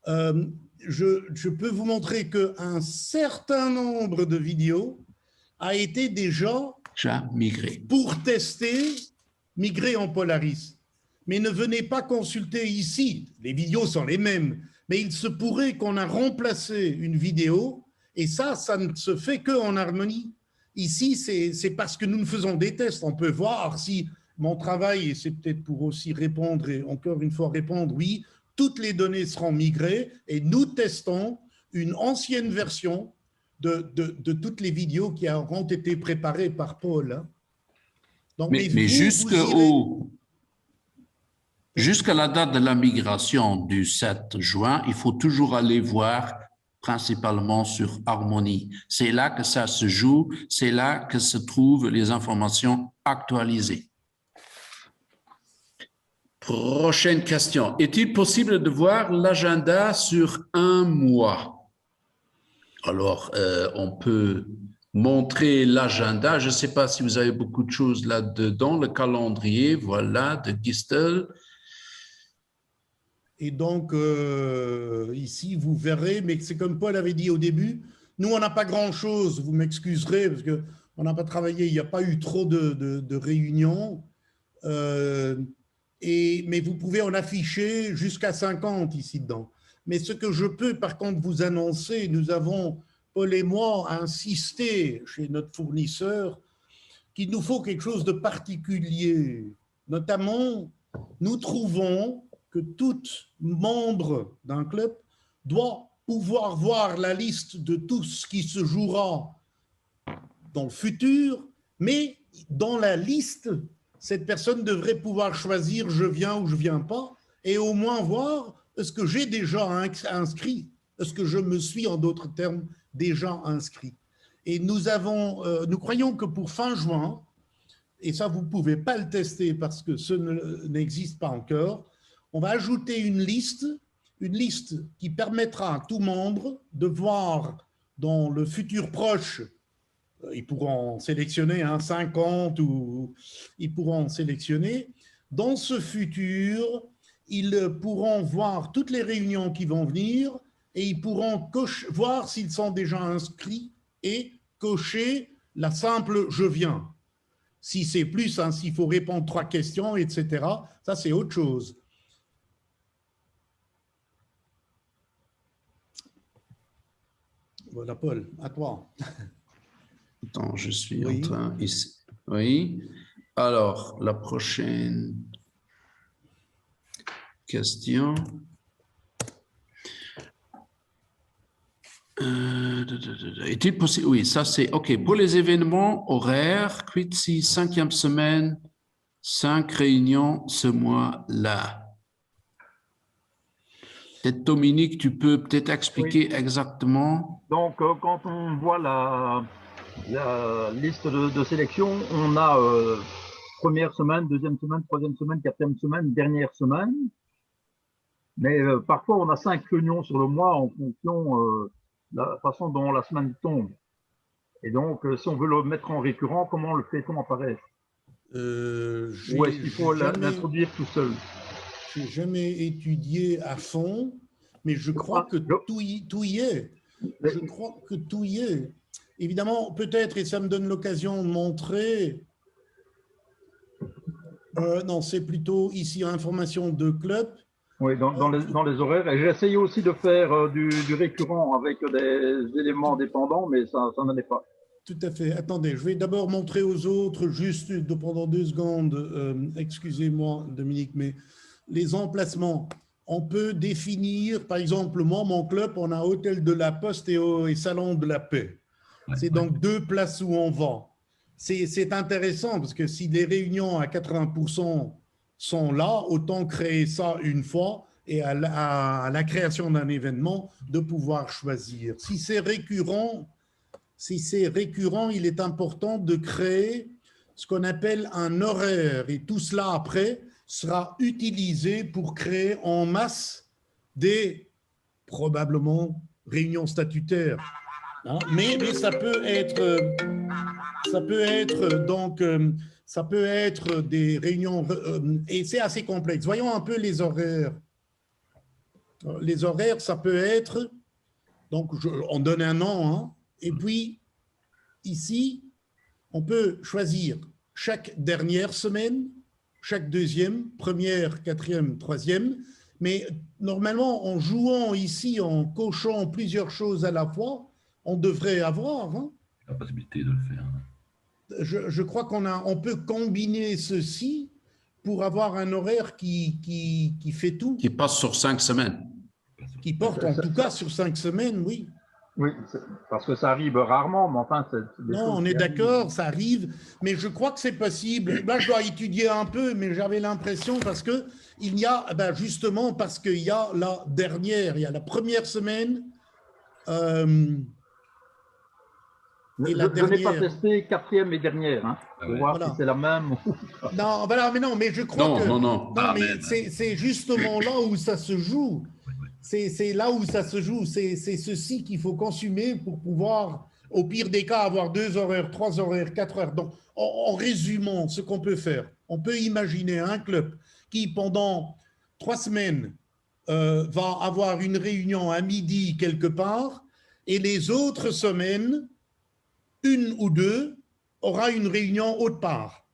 je peux vous montrer qu'un certain nombre de vidéos a été déjà migré. Pour tester, migré en Polaris. Mais ne venez pas consulter ici. Les vidéos sont les mêmes. Mais il se pourrait qu'on a remplacé une vidéo et ça ne se fait qu'en Harmony. Ici, c'est parce que nous faisons des tests. On peut voir si mon travail, et c'est peut-être pour aussi répondre, et encore une fois répondre, oui, toutes les données seront migrées et nous testons une ancienne version de toutes les vidéos qui auront été préparées par Paul. Donc, mais jusqu'à la date de la migration du 7 juin, il faut toujours aller voir principalement sur Harmony. C'est là que ça se joue, c'est là que se trouvent les informations actualisées. Prochaine question. Est-il possible de voir l'agenda sur un mois? Alors, on peut montrer l'agenda. Je ne sais pas si vous avez beaucoup de choses là-dedans. Le calendrier, voilà, de Gistel. Et donc, ici, vous verrez, mais c'est comme Paul avait dit au début, nous, on n'a pas grand-chose, vous m'excuserez, parce qu'on n'a pas travaillé, il n'y a pas eu trop de réunions, mais vous pouvez en afficher jusqu'à 50 ici dedans. Mais ce que je peux, par contre, vous annoncer, nous avons, Paul et moi, insisté chez notre fournisseur qu'il nous faut quelque chose de particulier. Notamment, nous trouvons que tout membre d'un club doit pouvoir voir la liste de tout ce qui se jouera dans le futur, mais dans la liste, cette personne devrait pouvoir choisir « je viens » ou « je ne viens pas » et au moins voir est-ce que j'ai déjà inscrit, est-ce que je me suis, en d'autres termes, déjà inscrit. Et nous croyons que pour fin juin, et ça vous ne pouvez pas le tester parce que ce n'existe pas encore, on va ajouter une liste qui permettra à tout membre de voir dans le futur proche, ils pourront sélectionner 50 ou ils pourront sélectionner, dans ce futur, ils pourront voir toutes les réunions qui vont venir et ils pourront voir s'ils sont déjà inscrits et cocher la simple « je viens ». Si c'est plus, s'il faut répondre 3 questions, etc., ça c'est autre chose. Voilà, Paul, à toi. Attends, je suis en train ici. Oui. Alors, la prochaine question. Est-il possible? Oui, ça c'est OK. Pour les événements horaires, Quitsi, 5e semaine, 5 réunions ce mois-là. Peut-être Dominique, tu peux peut-être expliquer exactement. Donc, quand on voit la liste de sélection, on a première semaine, deuxième semaine, troisième semaine, quatrième semaine, dernière semaine. Mais parfois, on a 5 réunions sur le mois en fonction de la façon dont la semaine tombe. Et donc, si on veut le mettre en récurrent, comment le fait-on apparaître? Ou est-ce qu'il faut l'introduire tout seul? Je n'ai jamais étudié à fond, mais je crois que tout y est. Je crois que tout y est. Évidemment, peut-être, et ça me donne l'occasion de montrer… non, c'est plutôt ici, information de club. Oui, dans les horaires. Et j'ai essayé aussi de faire du récurrent avec des éléments dépendants, mais ça n'en est pas. Tout à fait. Attendez, je vais d'abord montrer aux autres, juste pendant 2 secondes, excusez-moi Dominique, mais les emplacements. On peut définir, par exemple, moi, mon club, on a Hôtel de la Poste et Salon de la Paix. C'est donc 2 places où on va. C'est intéressant parce que si les réunions à 80% sont là, autant créer ça une fois et à la création d'un événement, de pouvoir choisir. Si c'est récurrent, il est important de créer ce qu'on appelle un horaire et tout cela après sera utilisé pour créer en masse des probablement réunions statutaires. Hein? Mais ça peut être des réunions et c'est assez complexe. Voyons un peu les horaires. Les horaires, ça peut être, donc on donne un nom, hein, et puis ici, on peut choisir chaque dernière semaine, chaque deuxième, première, quatrième, troisième, mais normalement, en jouant ici, en cochant plusieurs choses à la fois, on devrait avoir… Hein, la possibilité de le faire. Je crois on peut combiner ceci pour avoir un horaire qui fait tout. Qui passe sur 5 semaines. Qui porte en tout cas sur 5 semaines, oui. Oui, parce que ça arrive rarement, mais enfin… Non, on est d'accord, ça arrive, mais je crois que c'est possible. Là, je dois étudier un peu, mais j'avais l'impression parce que il y a, justement, parce qu'il y a la dernière, il y a la première semaine… et la dernière… Je n'ai pas testé quatrième et dernière, hein, pour voir si c'est la même. Non, voilà, mais je crois que… Non, mais c'est justement là où ça se joue. C'est là où ça se joue. C'est ceci qu'il faut consommer pour pouvoir, au pire des cas, avoir 2 horaires, 3 horaires, 4 heures. Donc, en résumant ce qu'on peut faire, on peut imaginer un club qui, pendant 3 semaines, va avoir une réunion à midi quelque part, et les autres semaines, 1 ou 2, aura une réunion autre part.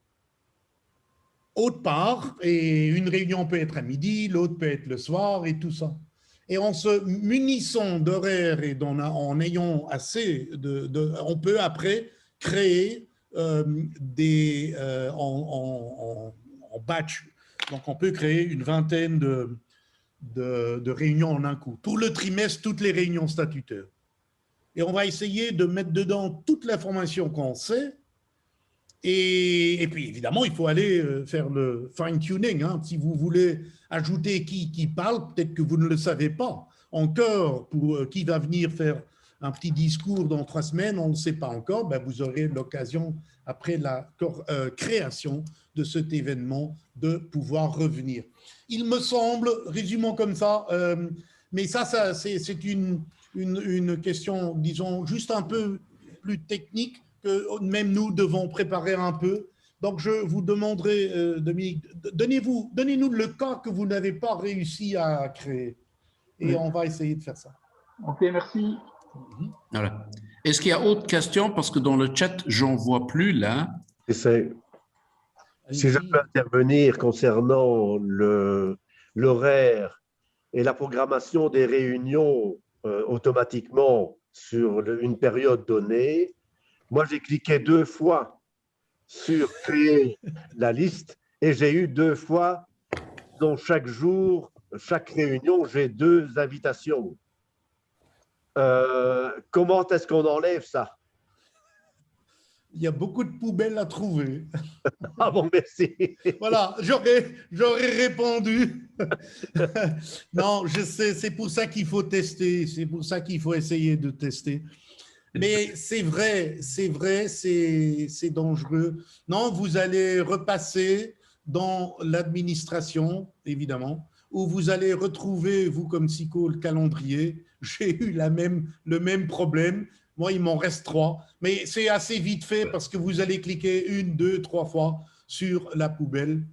Autre part, et une réunion peut être à midi, l'autre peut être le soir, et tout ça. Et en se munissant d'horaires et en ayant assez on peut après créer en batch. Donc, on peut créer une vingtaine de réunions en un coup. Tout le trimestre, toutes les réunions statutaires. Et on va essayer de mettre dedans toute l'information qu'on sait. Et puis, évidemment, il faut aller faire le fine-tuning. Hein. Si vous voulez ajouter qui parle, peut-être que vous ne le savez pas encore, pour qui va venir faire un petit discours dans 3 semaines, on ne le sait pas encore, vous aurez l'occasion, après la création de cet événement, de pouvoir revenir. Il me semble, résumons comme ça, mais ça c'est une question, disons, juste un peu plus technique, que même nous devons préparer un peu. Donc, je vous demanderai, Dominique, donnez-nous le cas que vous n'avez pas réussi à créer. Et on va essayer de faire ça. OK, merci. Voilà. Est-ce qu'il y a autre question? Parce que dans le chat, j'en vois plus là. Si je peux intervenir concernant l'horaire et la programmation des réunions automatiquement sur une période donnée, moi, j'ai cliqué 2 fois sur créer la liste et j'ai eu 2 fois, dans chaque jour, chaque réunion, j'ai 2 invitations. Comment est-ce qu'on enlève ça? Il y a beaucoup de poubelles à trouver. Ah bon, merci. Voilà, j'aurais répondu. Non, je sais, c'est pour ça qu'il faut tester, c'est pour ça qu'il faut essayer de tester. Mais c'est vrai, c'est dangereux. Non, vous allez repasser dans l'administration, évidemment, où vous allez retrouver, vous comme psycho, le calendrier. J'ai eu le même problème. Moi, il m'en reste 3. Mais c'est assez vite fait parce que vous allez cliquer 1, 2, 3 fois sur la poubelle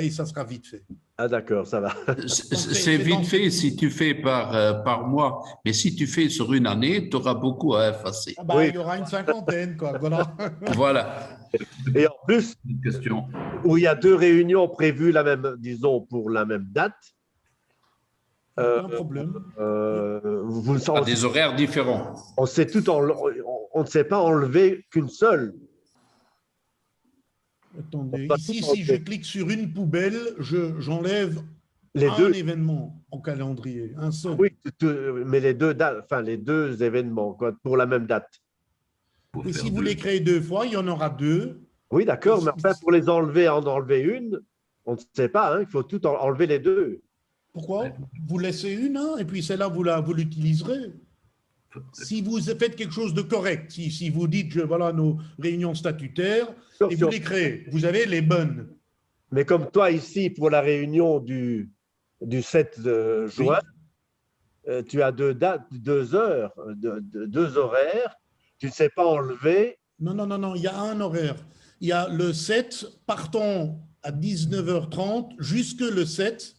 et ça sera vite fait. Ah d'accord, ça va. C'est vite fait si tu fais par mois, mais si tu fais sur une année, tu auras beaucoup à effacer. Ah bah, oui. Il y aura une cinquantaine, quoi. Voilà. Voilà. Et en plus, Une question. où il y a 2 réunions prévues disons, pour la même date, Pas un problème. À des horaires différents. On ne sait pas enlever qu'une seule. Attendez, ici, si je clique sur une poubelle, j'enlève un événement au calendrier, un seul. Oui, mais les deux événements quoi, pour la même date. Et si vous les créez 2 fois, il y en aura 2. Oui, d'accord, mais enfin, pour les enlever, en enlever une, on ne sait pas, hein, il faut tout enlever les 2. Pourquoi? Vous laissez une, hein, et puis celle-là, vous l'utiliserez. Si vous faites quelque chose de correct, si vous dites, voilà nos réunions statutaires, et vous les créez, vous avez les bonnes. Mais comme toi, ici, pour la réunion du 7 juin, oui. Tu as 2 dates, 2 heures, 2 horaires, tu ne sais pas enlever. Non, il y a un horaire. Il y a le 7, partons à 19h30, jusque le 7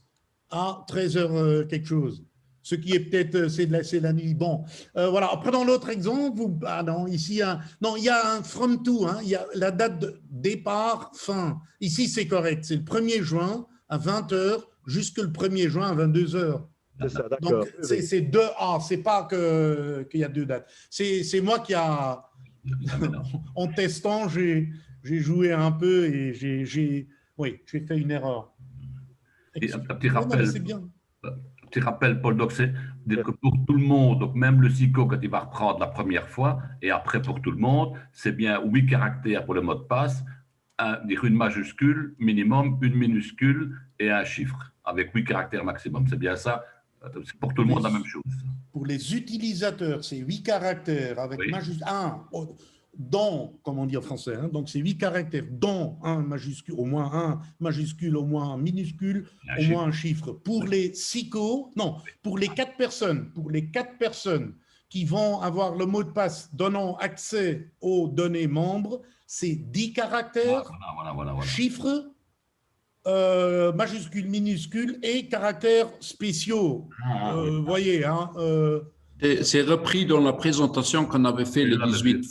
à 13h quelque chose. Ce qui est peut-être, c'est la nuit. Bon, voilà. Prenons l'autre exemple. Non, ici, il y a un from to. Hein, il y a la date de départ, fin. Ici, c'est correct. C'est le 1er juin à 20h jusque le 1er juin à 22h. C'est ça, d'accord. Donc, c'est 2A. C'est pas qu'il y a 2 dates. C'est moi qui a, en testant, j'ai joué un peu et j'ai fait une erreur. Et un petit rappel. C'est bien. Petit rappel, Paul, donc c'est que pour tout le monde, donc même le psycho, quand il va reprendre la première fois, et après pour tout le monde, c'est bien 8 caractères pour le mot de passe, une majuscule minimum, une minuscule et un chiffre, avec 8 caractères maximum. C'est bien ça? C'est pour tout le monde la même chose. Pour les utilisateurs, c'est 8 caractères avec majuscule 1, dont, comme on dit en français, hein, donc c'est 8 caractères, dont un majuscule, au moins un majuscule, au moins un minuscule, au moins un chiffre. Pour les psychos, non, pour les 4 personnes qui vont avoir le mot de passe donnant accès aux données membres, c'est 10 caractères, voilà. chiffres, majuscules, minuscules et caractères spéciaux. Vous voyez, hein, c'est repris dans la présentation qu'on avait fait le 18.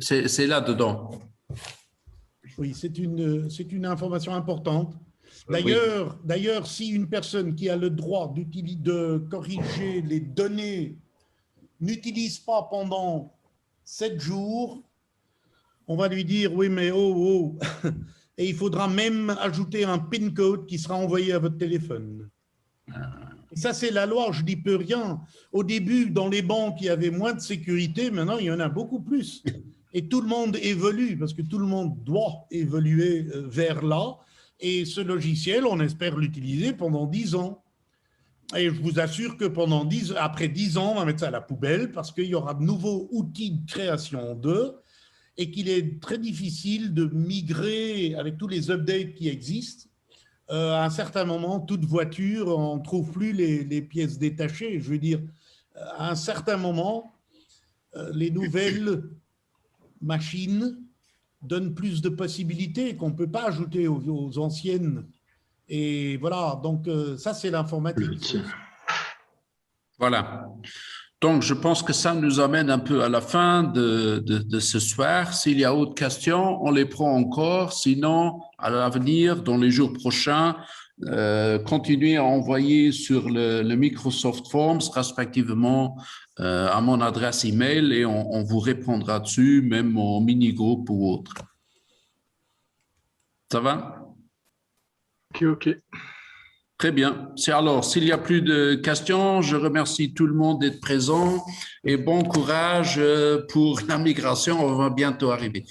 C'est là-dedans. Oui, c'est une information importante. D'ailleurs, si une personne qui a le droit de corriger les données n'utilise pas pendant 7 jours, on va lui dire, oui, mais oh. Et il faudra même ajouter un PIN code qui sera envoyé à votre téléphone. Et ça, c'est la loi, je n'y peux rien. Au début, dans les banques, il y avait moins de sécurité. Maintenant, il y en a beaucoup plus. Et tout le monde évolue, parce que tout le monde doit évoluer vers là. Et ce logiciel, on espère l'utiliser pendant 10 ans. Et je vous assure que après 10 ans, on va mettre ça à la poubelle, parce qu'il y aura de nouveaux outils de création d'eux, et qu'il est très difficile de migrer avec tous les updates qui existent. À un certain moment, toute voiture, on ne trouve plus les pièces détachées. Je veux dire, à un certain moment, les nouvelles machines donnent plus de possibilités qu'on ne peut pas ajouter aux anciennes. Et voilà, donc ça, c'est l'informatique. Voilà. Donc, je pense que ça nous amène un peu à la fin de ce soir. S'il y a d'autres questions, on les prend encore. Sinon, à l'avenir, dans les jours prochains, continuez à envoyer sur le Microsoft Forms, respectivement, à mon adresse email et on vous répondra dessus, même en mini-groupe ou autre. Ça va? Ok. Très bien. Alors, s'il n'y a plus de questions, je remercie tout le monde d'être présent et bon courage pour la migration. On va bientôt arriver.